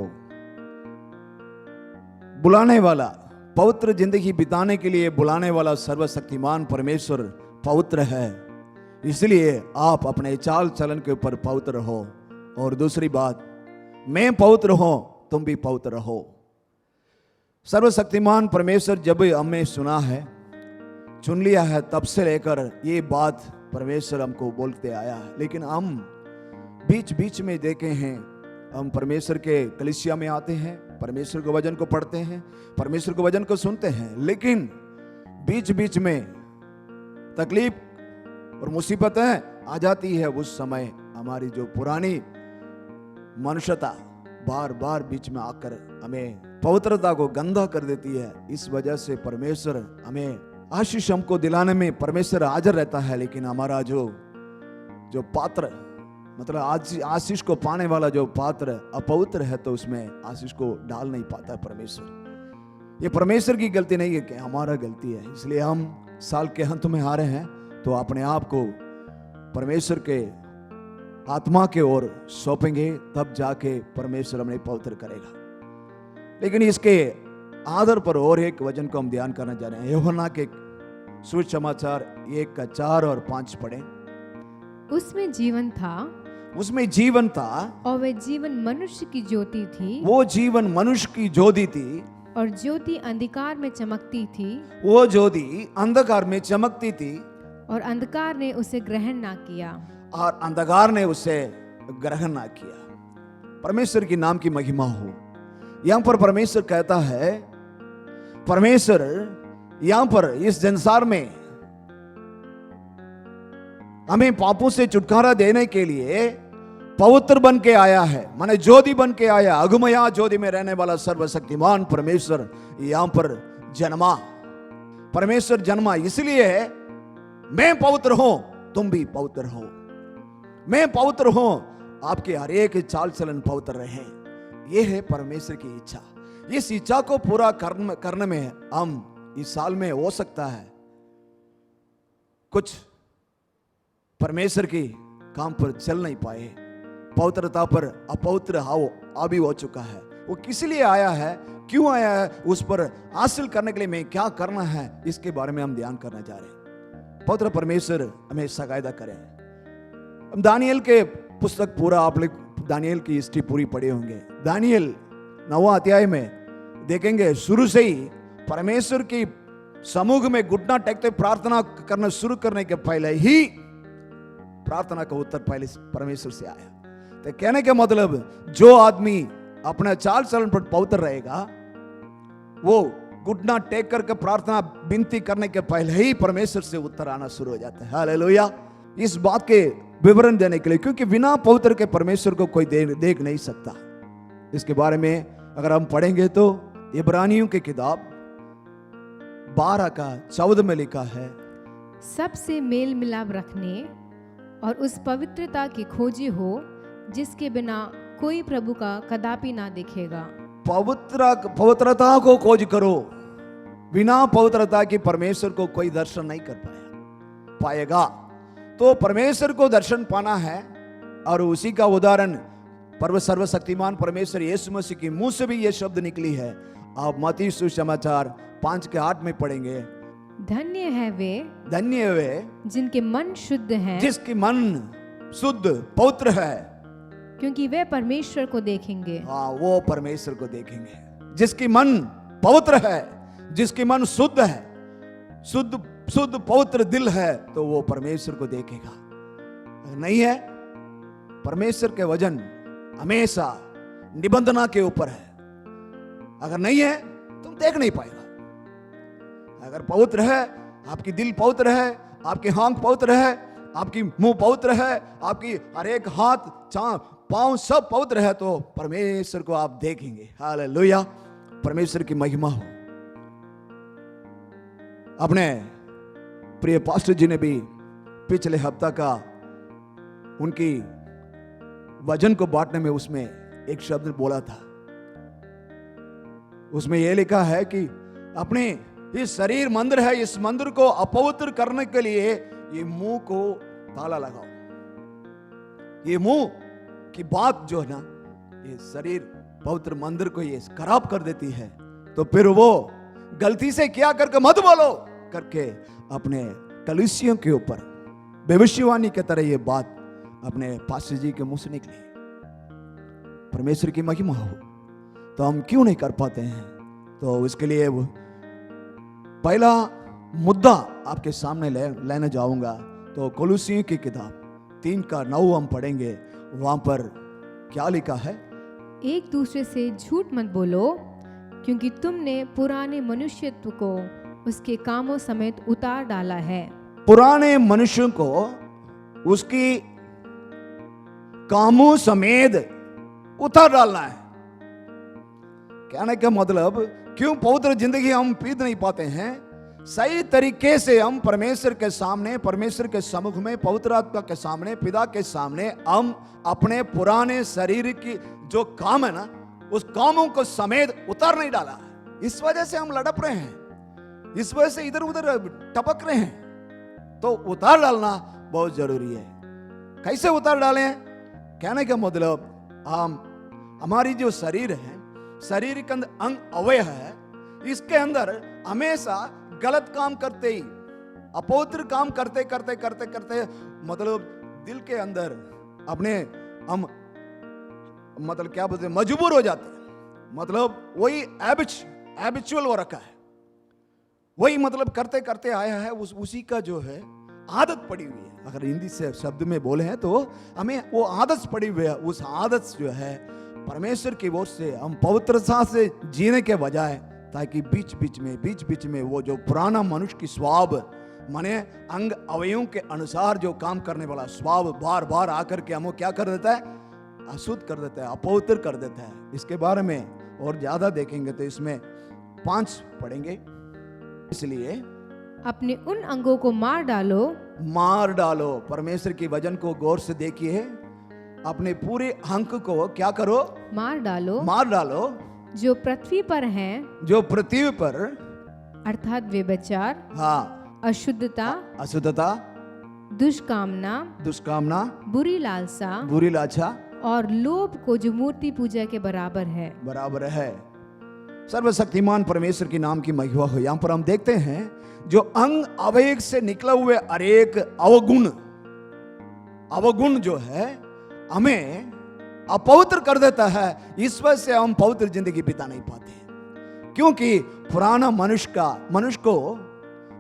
बुलाने वाला, पवित्र जिंदगी बिताने के लिए बुलाने वाला सर्वशक्तिमान परमेश्वर पवित्र है। इसलिए आप अपने चाल चलन के ऊपर पवित्र हो और दूसरी बात, मैं पवित्र हूं तुम भी पवित्र रहो। सर्वशक्तिमान परमेश्वर जब हमें सुना है, चुन लिया है, तब से लेकर ये बात परमेश्वर हमको बोलते आया है। लेकिन हम बीच बीच में देखे हैं, हम परमेश्वर के कलीसिया में आते हैं, परमेश्वर के वचन को पढ़ते हैं, परमेश्वर के वचन को सुनते हैं, लेकिन बीच बीच में तकलीफ और मुसीबतें आ जाती है। उस समय हमारी जो पुरानी मनुष्यता बार बार बीच में आकर हमें पवित्रता को गंदा कर देती है। इस वजह से परमेश्वर हमें आशीष हमको दिलाने में परमेश्वर हाजिर रहता है, लेकिन हमारा जो पात्र, मतलब आशीष को पाने वाला जो पात्र अपवित्र है, तो उसमें आशीष को डाल नहीं पाता है परमेश्वर। ये परमेश्वर की गलती नहीं है कि हमारा गलती है। इसलिए हम साल के अंत में आ रहे हैं, तो अपने आप को परमेश्वर के आत्मा के ओर सौंपेंगे, तब जाके परमेश्वर हमें पवित्र करेगा। लेकिन इसके आधार पर और एक वचन को हम ध्यान करना चाह रहे हैं। यूहन्ना के सुसमाचार 1:4 और 5 पढ़ें। उसमें जीवन था, उसमें जीवन था, और वह जीवन मनुष्य की ज्योति थी, वो जीवन मनुष्य की ज्योति थी, और ज्योति अंधकार में चमकती थी, वो ज्योति अंधकार में चमकती थी, और अंधकार ने उसे ग्रहण ना किया। और अंधकार ने उसे ग्रहण ना किया। परमेश्वर की नाम की महिमा हो। यहां पर परमेश्वर कहता है, परमेश्वर यहां पर इस संसार में हमें पापों से छुटकारा देने के लिए पवित्र बन के आया है, माने ज्योति बन के आया। अगमया ज्योति में रहने वाला सर्वशक्तिमान परमेश्वर यहां पर जन्मा। परमेश्वर जन्मा इसलिए है, मैं पवित्र हूं तुम भी पवित्र हो, मैं पवित्र हूं आपके हर एक चाल चलन पवित्र रहे। यह है परमेश्वर की इच्छा। इस इच्छा को पूरा करने में हम इस साल में हो सकता है कुछ परमेश्वर की काम पर चल नहीं पाए, पवित्रता पर अपवित्र हावी हो चुका है। वो किस लिए आया है, क्यों आया है, उस पर हासिल करने के लिए मैं क्या करना है, इसके बारे में हम ध्यान करना चाह रहे हैं। पवित्र परमेश्वर हमें सहायता करे। हम दानियल के पुस्तक पूरा, आप लोग दानियल की हिस्ट्री पूरी पढ़े होंगे। दानियल 9वां अध्याय में देखेंगे, शुरू से ही परमेश्वर की समूह में घुटना टेकते प्रार्थना करना शुरू करने के पहले ही प्रार्थना का उत्तर पहले परमेश्वर से आया। तो कहने का मतलब, जो आदमी अपना चाल चलन पर पवित्र रहेगा, वो घुटना टेक करके प्रार्थना विनती करने के पहले ही परमेश्वर से उत्तर आना शुरू हो जाता है। हालेलुया। इस बात के विवरण देने के लिए, क्योंकि बिना पवित्र के परमेश्वर को कोई देख नहीं सकता। इसके बारे में अगर हम पढ़ेंगे तो इब्रानियों की किताब 12:14 में लिखा है, सबसे मेल मिलाप रखने और उस पवित्रता की खोजी हो जिसके बिना कोई प्रभु का कदापि ना दिखेगा। पवित्रता को खोज करो। बिना पवित्रता की परमेश्वर को कोई दर्शन नहीं कर पाएगा। तो परमेश्वर को दर्शन पाना है, और उसी का उदाहरण सर्वशक्तिमान परमेश्वर यीशु मसीह की मुंह से भी ये शब्द निकली है। आप मत्ती सुसमाचार 5:8 में पढ़ेंगे, धन्य है वे जिनके मन शुद्ध हैं, जिसकी मन शुद्ध पवित्र है, क्योंकि वे परमेश्वर को देखेंगे। हाँ, वो परमेश्वर को देखेंगे। जिसकी मन पवित्र है, जिसकी मन शुद्ध है, शुद्ध पवित्र दिल है, तो वो परमेश्वर को देखेगा। नहीं है, परमेश्वर के वचन हमेशा निबंधना के ऊपर है। अगर नहीं है, तुम देख नहीं पाएगा। अगर पवित्र है, आपकी दिल पवित्र है, आपके हाथ पवित्र है, आपकी मुंह पवित्र है, आपकी हर एक हाथ पांव सब पवित्र है, तो परमेश्वर को आप देखेंगे। हालेलुया। परमेश्वर की महिमा हो। अपने प्रिय पास्टर जी ने भी पिछले हफ्ता का उनकी वचन को बांटने में उसमें एक शब्द बोला था। उसमें यह लिखा है कि अपने इस शरीर मंदिर है, इस मंदिर को अपवित्र करने के लिए ये मुंह को ताला लगाओ। ये मुंह की बात जो है ना, ये शरीर पवित्र मंदिर को ये खराब कर देती है। तो फिर वो गलती से क्या करके मत बोलो करके अपने कलीसियों के ऊपर भविष्यवाणी की तरह ये बात अपने पास्टर जी के मुंह से निकली। परमेश्वर की महिमा हो, तो हम क्यों नहीं कर पाते हैं? तो उसके लिए वो पहला मुद्दा आपके सामने लेने जाऊंगा। तो कोलोसियों की किताब 3:9 हम पढ़ेंगे। वहां पर क्या लिखा है? एक दूसरे से झूठ मत बोलो, क्योंकि तुमने पुराने मनुष्यत्व को उसके कामों समेत उतार डाला है। पुराने मनुष्य को उसकी कामों समेत उतार डालना है। कहने का मतलब, क्यों पवित्र जिंदगी हम पीत नहीं पाते हैं? सही तरीके से हम परमेश्वर के सामने, परमेश्वर के सम्मुख में, पवित्र आत्मा के सामने, पिता के सामने हम अपने पुराने शरीर की जो काम है ना, उस कामों को समेत उतार नहीं डाला। इस वजह से हम लड़प रहे हैं, इस वजह से इधर उधर टपक रहे हैं। तो उतार डालना बहुत जरूरी है। कैसे उतार डालें? कहने का मतलब, हमारी जो शरीर है, शरीर के अंदर अंग अवयव है, इसके अंदर हमेशा गलत काम करते ही, अपवित्र काम करते करते करते करते, मतलब दिल के अंदर अपने हम मतलब क्या बोलते हैं, मजबूर हो जाते हैं। मतलब वही हैबिचुअल हो रखा है, वही मतलब करते करते आया है, उसी का जो है आदत पड़ी हुई है। अगर हिंदी से शब्द में बोले हैं तो हमें वो आदत पड़ी हुई है। उस आदत जो है परमेश्वर की ओर से हम पवित्रता से जीने के बजाय, ताकि बीच बीच में वो जो पुराना मनुष्य की स्वभाव माने अंग अवयवों के अनुसार जो काम करने वाला स्वभाव बार बार आकर के हमको क्या कर देता है? अशुद्ध कर देता है, अपवित्र कर देता है। इसके बारे में और ज्यादा देखेंगे तो इसमें 5 पढ़ेंगे। इसलिए अपने उन अंगों को मार डालो। परमेश्वर की वचन को गौर से देखिए। अपने पूरे अंग को क्या करो? मार डालो जो पृथ्वी पर हैं, जो पृथ्वी पर, अर्थात व्यभिचार, हाँ, अशुद्धता, दुष्कामना, बुरी लालसा और लोभ को, जो मूर्ति पूजा के बराबर है। सर्वशक्तिमान परमेश्वर के नाम की महिमा हो। यहां पर हम देखते हैं जो अंग अवयव से निकला हुए अनेक अवगुण जो है हमें अपवित्र कर देता है। इस वजह से हम पवित्र जिंदगी बिता नहीं पाते, क्योंकि पुराना मनुष्य को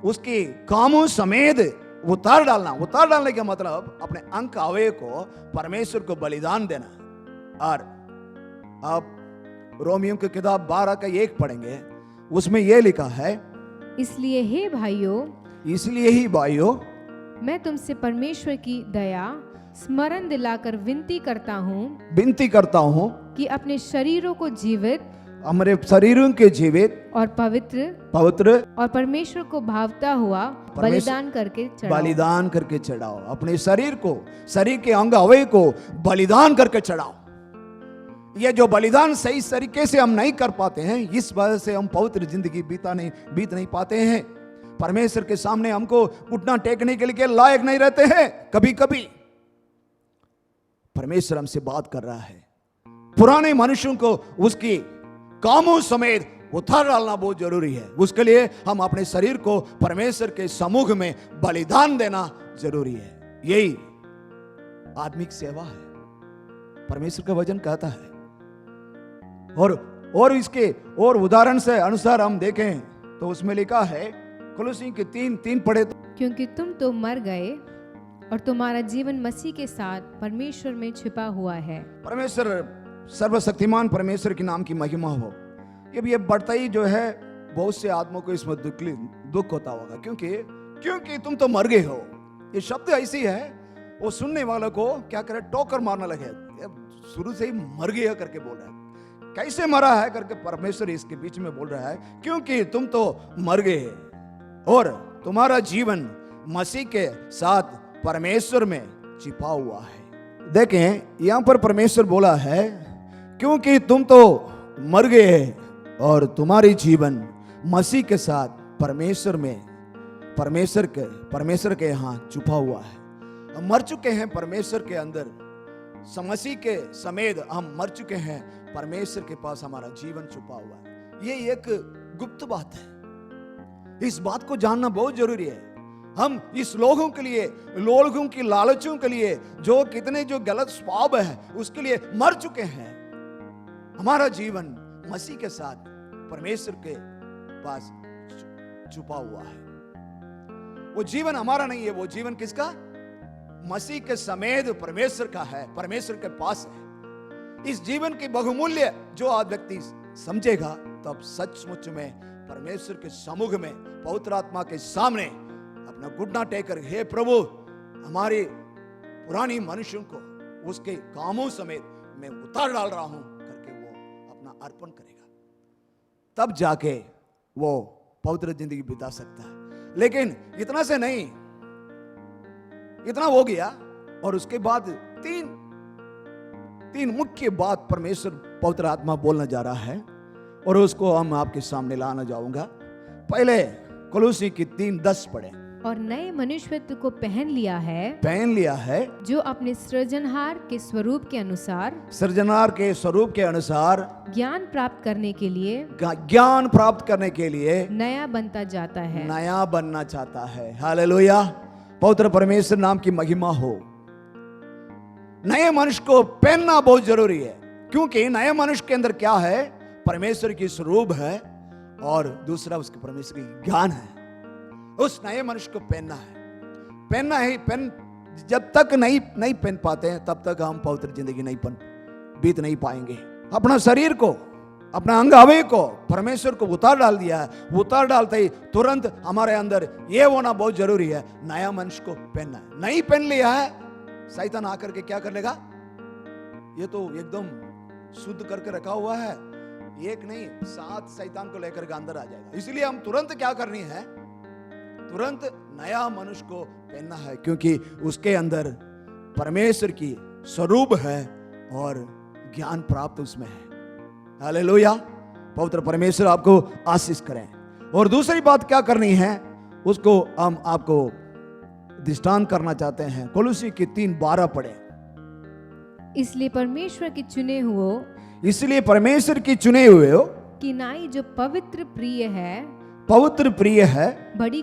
उसके कामों समेत उतार डालने का मतलब अपने अंग अवयव को परमेश्वर को बलिदान देना। और अब रोमियो की किताब 12:1 पढ़ेंगे। उसमें यह लिखा है, इसलिए ही भाइयों मैं तुमसे परमेश्वर की दया स्मरण दिलाकर विनती करता हूँ कि अपने शरीरों को जीवित, हमारे शरीरों के जीवित और पवित्र और परमेश्वर को भावता हुआ बलिदान करके चढ़ाओ। अपने शरीर के अंग अवयव को बलिदान करके चढ़ाओ। ये जो बलिदान सही तरीके से हम नहीं कर पाते हैं, इस वजह से हम पवित्र जिंदगी बीत नहीं पाते हैं। परमेश्वर के सामने हमको घुटना टेकने के लिए लायक नहीं रहते हैं। कभी कभी परमेश्वर हमसे बात कर रहा है। पुराने मनुष्यों को उसकी कामों समेत उतार डालना बहुत जरूरी है। उसके लिए हम अपने शरीर को परमेश्वर के सम्मुख में बलिदान देना जरूरी है। यही आत्मिक सेवा है, परमेश्वर का वचन कहता है। और इसके और उदाहरण से अनुसार हम देखें तो उसमें लिखा है, कोलोसियों के 3:3 पढ़े तो, क्योंकि तुम तो मर गए और तुम्हारा जीवन मसीह के साथ परमेश्वर में छिपा हुआ है। परमेश्वर सर्वशक्तिमान परमेश्वर के नाम की महिमा हो। ये बढ़ता ही जो है, बहुत से आदमों को इसमें दुख होता होगा, क्योंकि तुम तो मर गए हो। ये शब्द ऐसी है, वो सुनने वालों को क्या करे, टोकर मारने लगे। शुरू से ही मर गया करके बोल रहा है। कैसे मरा है करके परमेश्वर इसके बीच में बोल रहा है, क्योंकि तुम तो मर गए और तुम्हारा जीवन मसीह के साथ परमेश्वर में छिपा हुआ है। देखें यहां पर परमेश्वर बोला है, क्योंकि तुम तो मर गए और तुम्हारी जीवन मसीह के साथ परमेश्वर के यहां छुपा हुआ है। हम मर चुके हैं परमेश्वर के अंदर, मसीह के समेत हम मर चुके हैं। परमेश्वर के पास हमारा जीवन छुपा हुआ है। ये एक गुप्त बात है। इस बात को जानना बहुत जरूरी है। हम इस लोगों की लालचों के लिए, जो कितने जो गलत स्वभाव है उसके लिए मर चुके हैं। हमारा जीवन मसीह के साथ परमेश्वर के पास छुपा हुआ है। वो जीवन हमारा नहीं है, वो जीवन किसका? मसीह के समेत परमेश्वर का है, परमेश्वर के पास है। इस जीवन की बहुमूल्य जो आज व्यक्ति समझेगा, तब सचमुच में परमेश्वर के समुख में पवित्र आत्मा के सामने अपना घुटना टेकर, हे प्रभु, हमारे पुरानी मनुष्यों को उसके कामों समेत मैं उतार डाल रहा हूं करके वो अपना अर्पण करेगा, तब जाके वो पवित्र जिंदगी बिता सकता है। लेकिन इतना से नहीं, इतना हो गया और उसके बाद तीन मुख्य बात परमेश्वर पवित्र आत्मा बोलना जा रहा है और उसको हम आपके सामने लाना जाऊंगा। पहले कोलोसी की 3:10 पढ़े। और नए मनुष्यत्व को पहन लिया है जो अपने सृजनहार के स्वरूप के अनुसार, सृजनहार के स्वरूप के अनुसार ज्ञान प्राप्त करने के लिए नया बनता जाता है, नया बनना चाहता है। हालेलुया, पवित्र परमेश्वर नाम की महिमा हो। नए मनुष्य को पहनना बहुत जरूरी है, क्योंकि नए मनुष्य के अंदर क्या है? परमेश्वर की स्वरूप है और दूसरा उसके परमेश्वर की ज्ञान है। उस नए मनुष्य को पहनना है। जब तक नहीं पहन पाते हैं, तब तक हम पवित्र जिंदगी बीत नहीं पाएंगे। अपना शरीर को, अपना अंग अवयव को परमेश्वर को उतार डाल दिया है। उतार डालते ही तुरंत हमारे अंदर ये होना बहुत जरूरी है, नया मनुष्य को पहनना है। नहीं पहन लिया है, शैतान आकर के क्या कर लेगा? ये तो एकदम शुद्ध करके रखा हुआ है, एक नहीं 7 शैतान को लेकर के अंदर आ जाएगा। इसलिए हम तुरंत क्या करनी है? तुरंत नया मनुष्य को पहनना है, क्योंकि उसके अंदर परमेश्वर की स्वरूप है और ज्ञान प्राप्त उसमें है। हालेलुया, पवित्र परमेश्वर आपको आशीष करें। और दूसरी बात क्या करनी है, उसको हम आपको दृष्टांत करना चाहते हैं। कोलोसी की 3:12 पढ़े। इसलिए परमेश्वर के चुने हुए हो कि नाई जो पवित्र प्रिय है, बड़ी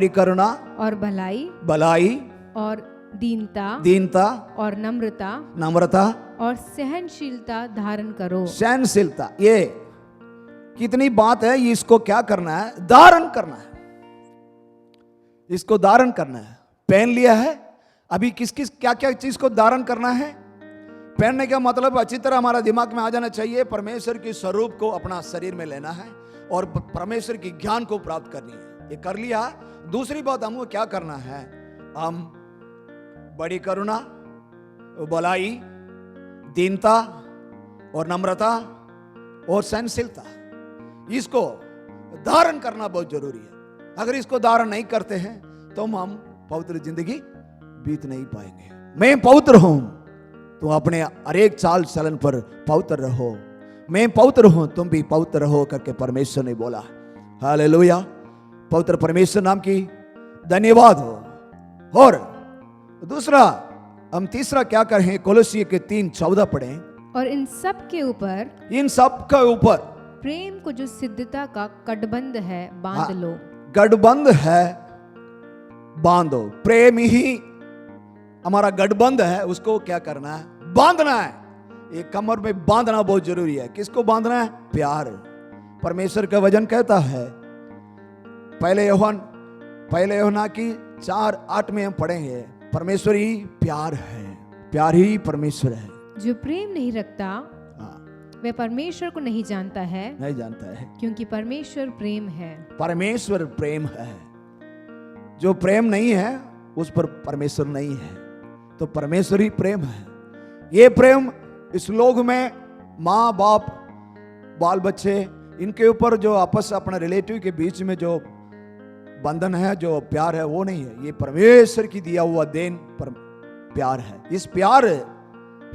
करुणा और भलाई और दीनता और नम्रता और सहनशीलता धारण करो। सहनशीलता, ये कितनी बात है। इसको क्या करना है? धारण करना है। इसको धारण करना है। पहन लिया है, अभी किस क्या चीज को धारण करना है? पहनने का मतलब अच्छी तरह हमारा दिमाग में आ जाना चाहिए, परमेश्वर के स्वरूप को अपना शरीर में लेना है और परमेश्वर की ज्ञान को प्राप्त करनी है। ये कर लिया। दूसरी बात हमको क्या करना है? हम बड़ी करुणा, भलाई, दीनता और नम्रता और सहनशीलता, इसको धारण करना बहुत जरूरी है। अगर इसको धारण नहीं करते हैं तो हम पवित्र जिंदगी बीत नहीं पाएंगे। मैं पवित्र हूं, तो अपने हर एक चाल चलन पर पवित्र रहो। मैं पवित्र हूं, तुम भी पवित्र रहो करके परमेश्वर ने बोला। हालेलुया, पवित्र परमेश्वर नाम की धन्यवाद हो। और दूसरा, हम तीसरा क्या करें? कोलोसी के 3:14 पढ़ें। और इन सब के ऊपर प्रेम को जो सिद्धता का गठबंध है बांध लो। गठबंध है, बांधो। प्रेम ही हमारा गठबंध है, उसको क्या करना है? बांधना है। एक कमर में बांधना बहुत जरूरी है। किसको बांधना है? प्यार। परमेश्वर का वचन कहता है, पहले यूहन्ना की 4:8 में हम पढ़ेंगे, परमेश्वर ही प्यार है, प्यार ही परमेश्वर है। जो प्रेम नहीं रखता वह परमेश्वर को नहीं जानता है, क्योंकि परमेश्वर प्रेम है। परमेश्वर प्रेम है। जो प्रेम नहीं है उस पर परमेश्वर नहीं है, तो परमेश्वर ही प्रेम है। ये प्रेम इस लोक में माँ बाप बाल बच्चे, इनके ऊपर जो आपस अपना रिलेटिव के बीच में जो बंधन है, जो प्यार है, वो नहीं है। ये परमेश्वर की दिया हुआ देन पर प्यार है। इस प्यार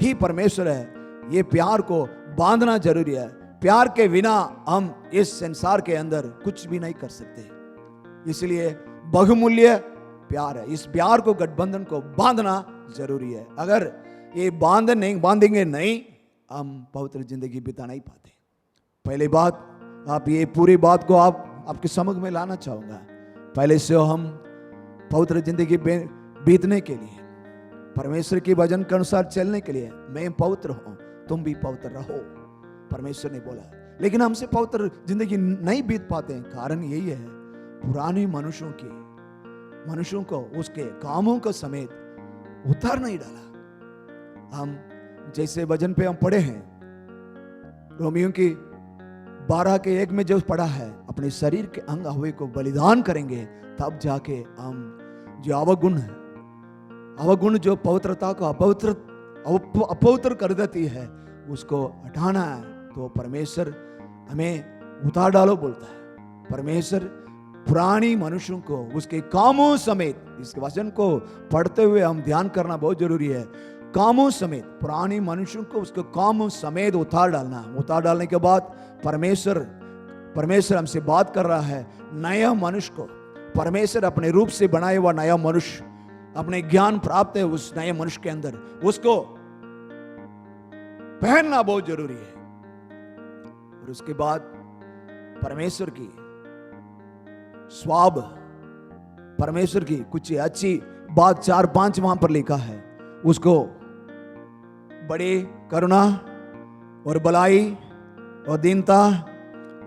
ही परमेश्वर है। ये प्यार को बांधना जरूरी है। प्यार के बिना हम इस संसार के अंदर कुछ भी नहीं कर सकते। इसलिए बहुमूल्य प्यार है। इस प्यार को, गठबंधन को बांधना जरूरी है। अगर ये बांधेंगे नहीं, हम पवित्र जिंदगी बिता नहीं पाते। पहली बात, आप ये पूरी बात को आपके समझ में लाना चाहूंगा। पहले से हम पवित्र जिंदगी बीतने के लिए, परमेश्वर की वचन के अनुसार चलने के लिए, मैं पवित्र हूं, तुम भी पवित्र रहो, परमेश्वर ने बोला। लेकिन हमसे पवित्र जिंदगी नहीं बीत पाते हैं। कारण यही है, पुराने मनुष्यों को उसके कामों का समेत उतार नहीं डाला। हम जैसे वचन पे हम पढ़े हैं, रोमियो की 12:1 में जो पढ़ा है, अपने शरीर के अंग अवयव को बलिदान करेंगे, तब जाके हम जो अवगुण जो पवित्रता को अपवित्र कर देती है, उसको हटाना है। तो परमेश्वर हमें उतार डालो बोलता है। परमेश्वर पुरानी मनुष्यों को उसके कामों समेत, इस वचन को पढ़ते हुए हम ध्यान करना बहुत जरूरी है। कामों समेत, पुरानी मनुष्यों को उसके कामों समेत उतार डालना। उतार डालने के बाद परमेश्वर हमसे बात कर रहा है, नया मनुष्य को परमेश्वर अपने रूप से बनाए हुआ नया मनुष्य, अपने ज्ञान प्राप्त है उस नए मनुष्य के अंदर, उसको पहनना बहुत जरूरी है। और उसके बाद परमेश्वर की परमेश्वर की कुछ अच्छी बात 4-5 वहां पर लिखा है, उसको बड़ी करुणा और भलाई और दीनता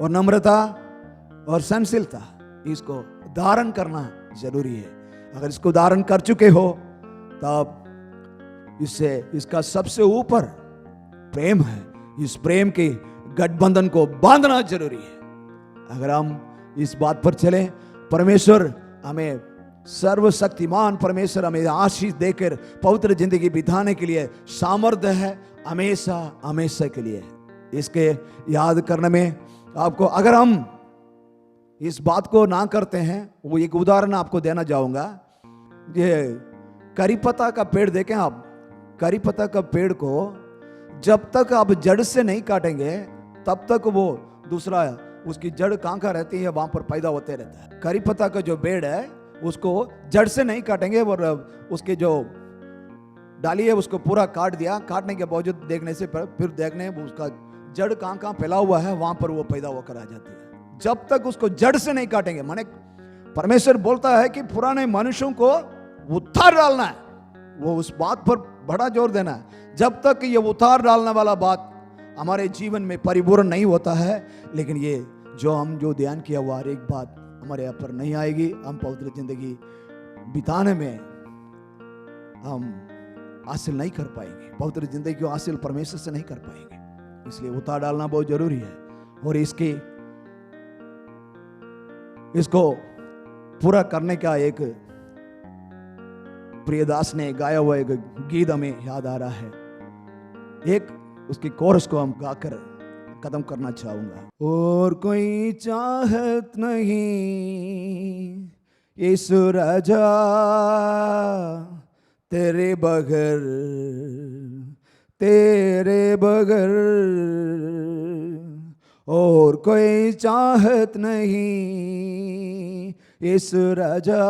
और नम्रता और सहनशीलता, इसको धारण करना जरूरी है। अगर इसको धारण कर चुके हो, तब इसका सबसे ऊपर प्रेम है। इस प्रेम के गठबंधन को बांधना जरूरी है। अगर हम इस बात पर चलें, परमेश्वर हमें सर्वशक्तिमान परमेश्वर हमें आशीष देकर पवित्र जिंदगी बिताने के लिए सामर्थ्य है, हमेशा के लिए। इसके याद करने में आपको, अगर हम इस बात को ना करते हैं, वो एक उदाहरण आपको देना चाहूंगा। ये करी पत्ता का पेड़ देखें आप, करी पत्ता का पेड़ को जब तक आप जड़ से नहीं काटेंगे, तब तक वो दूसरा उसकी जड़ कहाँ रहती है, वहां पर पैदा होते रहता है। करी पत्ता का जो पेड़ है, उसको जड़ से नहीं काटेंगे, और उसके जो डाली है उसको पूरा काट दिया। काटने के बावजूद देखने से फिर देखने उसका जड़ कहाँ फैला हुआ है, वहां पर वो पैदा होकर आ जाती है। जब तक उसको जड़ से नहीं काटेंगे, माने परमेश्वर बोलता है कि पुराने मनुष्यों को उतार डालना है। वो उस बात पर बड़ा जोर देना है। जब तक ये उतार डालने वाला बात हमारे जीवन में परिपूर्ण नहीं होता है, लेकिन ये जो ध्यान किया हुआ हर एक बात हमारे यहाँ पर नहीं आएगी, हम पवित्र जिंदगी बिताने में हम हासिल नहीं कर पाएंगे। पवित्र जिंदगी को हासिल परमेश्वर से नहीं कर पाएंगे। इसलिए उतार डालना बहुत जरूरी है। और इसको पूरा करने का एक प्रियदास ने गाया हुआ एक गीत हमें याद आ रहा है। एक उसकी कोरस को हम गाकर खत्म करना चाहूंगा। और कोई चाहत नहीं यीशु राजा तेरे बगैर, और कोई चाहत नहीं यीशु राजा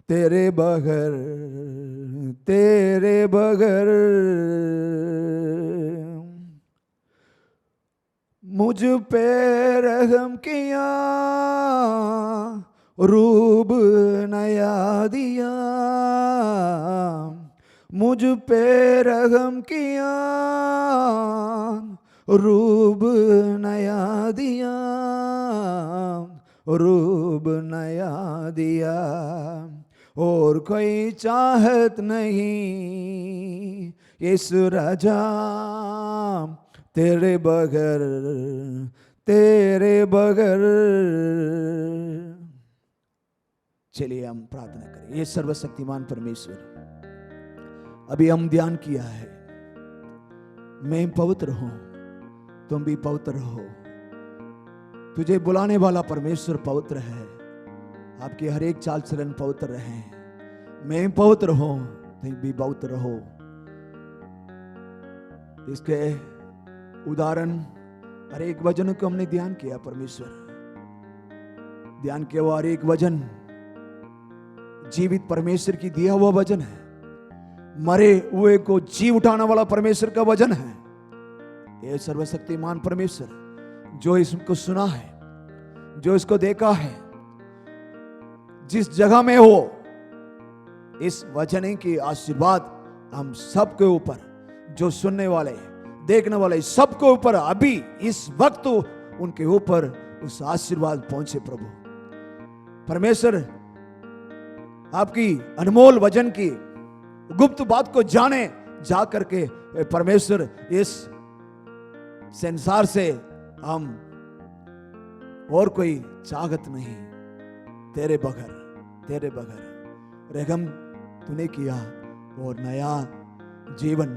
तेरे बगैर। मुझ पे रहम किया, रूप नया दिया। मुझ पे रहम किया, रूप नया दिया, रूप नया दिया। और कोई चाहत नहीं यीशु राजा तेरे बगैर। चलिए हम प्रार्थना करें। ये सर्वशक्तिमान परमेश्वर, अभी हम ध्यान किया है, मैं पवित्र हूं, तुम भी पवित्र हो। तुझे बुलाने वाला परमेश्वर पवित्र है। आपकी हर एक चाल चलन पवित्र रहे। मैं पवित्र हूं, तुम भी पवित्र रहो। इसके उदाहरण हर एक वचन को हमने ध्यान किया। परमेश्वर ध्यान किया हुआ हर एक वचन जीवित परमेश्वर की दिया हुआ वचन है। मरे हुए को जी उठाने वाला परमेश्वर का वचन है। ये सर्वशक्तिमान परमेश्वर जो इसको सुना है, जो इसको देखा है, जिस जगह में हो, इस वचन की आशीर्वाद हम सबके ऊपर जो सुनने वाले देखने वाले सबके ऊपर अभी इस वक्त उनके ऊपर उस आशीर्वाद पहुंचे प्रभु। परमेश्वर आपकी अनमोल वचन की गुप्त बात को जाने जा करके परमेश्वर इस संसार से हम और कोई चाहत नहीं, तेरे बगैर रहम तूने किया और नया जीवन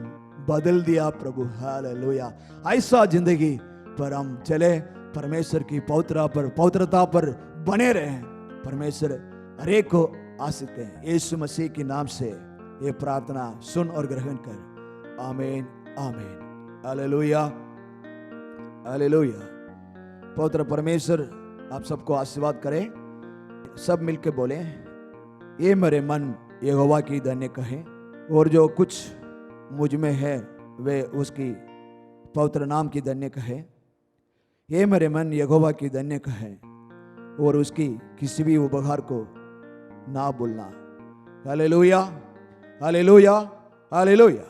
बदल दिया प्रभु। हालेलुया। ऐसा जिंदगी पर हम चले, परमेश्वर की पवित्रता पर बने रहें। परमेश्वर हरेक को आशीष दें। यीशु मसीह के नाम से ये प्रार्थना सुन और ग्रहण कर। आमीन आमीन। Hallelujah hallelujah. पवित्र परमेश्वर आप सबको आशीर्वाद करे। सब मिलके बोले, ये मेरे मन यहोवा की धन्य कहे, और जो कुछ मुझ में है वे उसकी पवित्र नाम की धन्य कहे। ये मेरे मन यहोवा की धन्य कहे और उसकी किसी भी उपकार को ना भूलना। Hallelujah hallelujah hallelujah.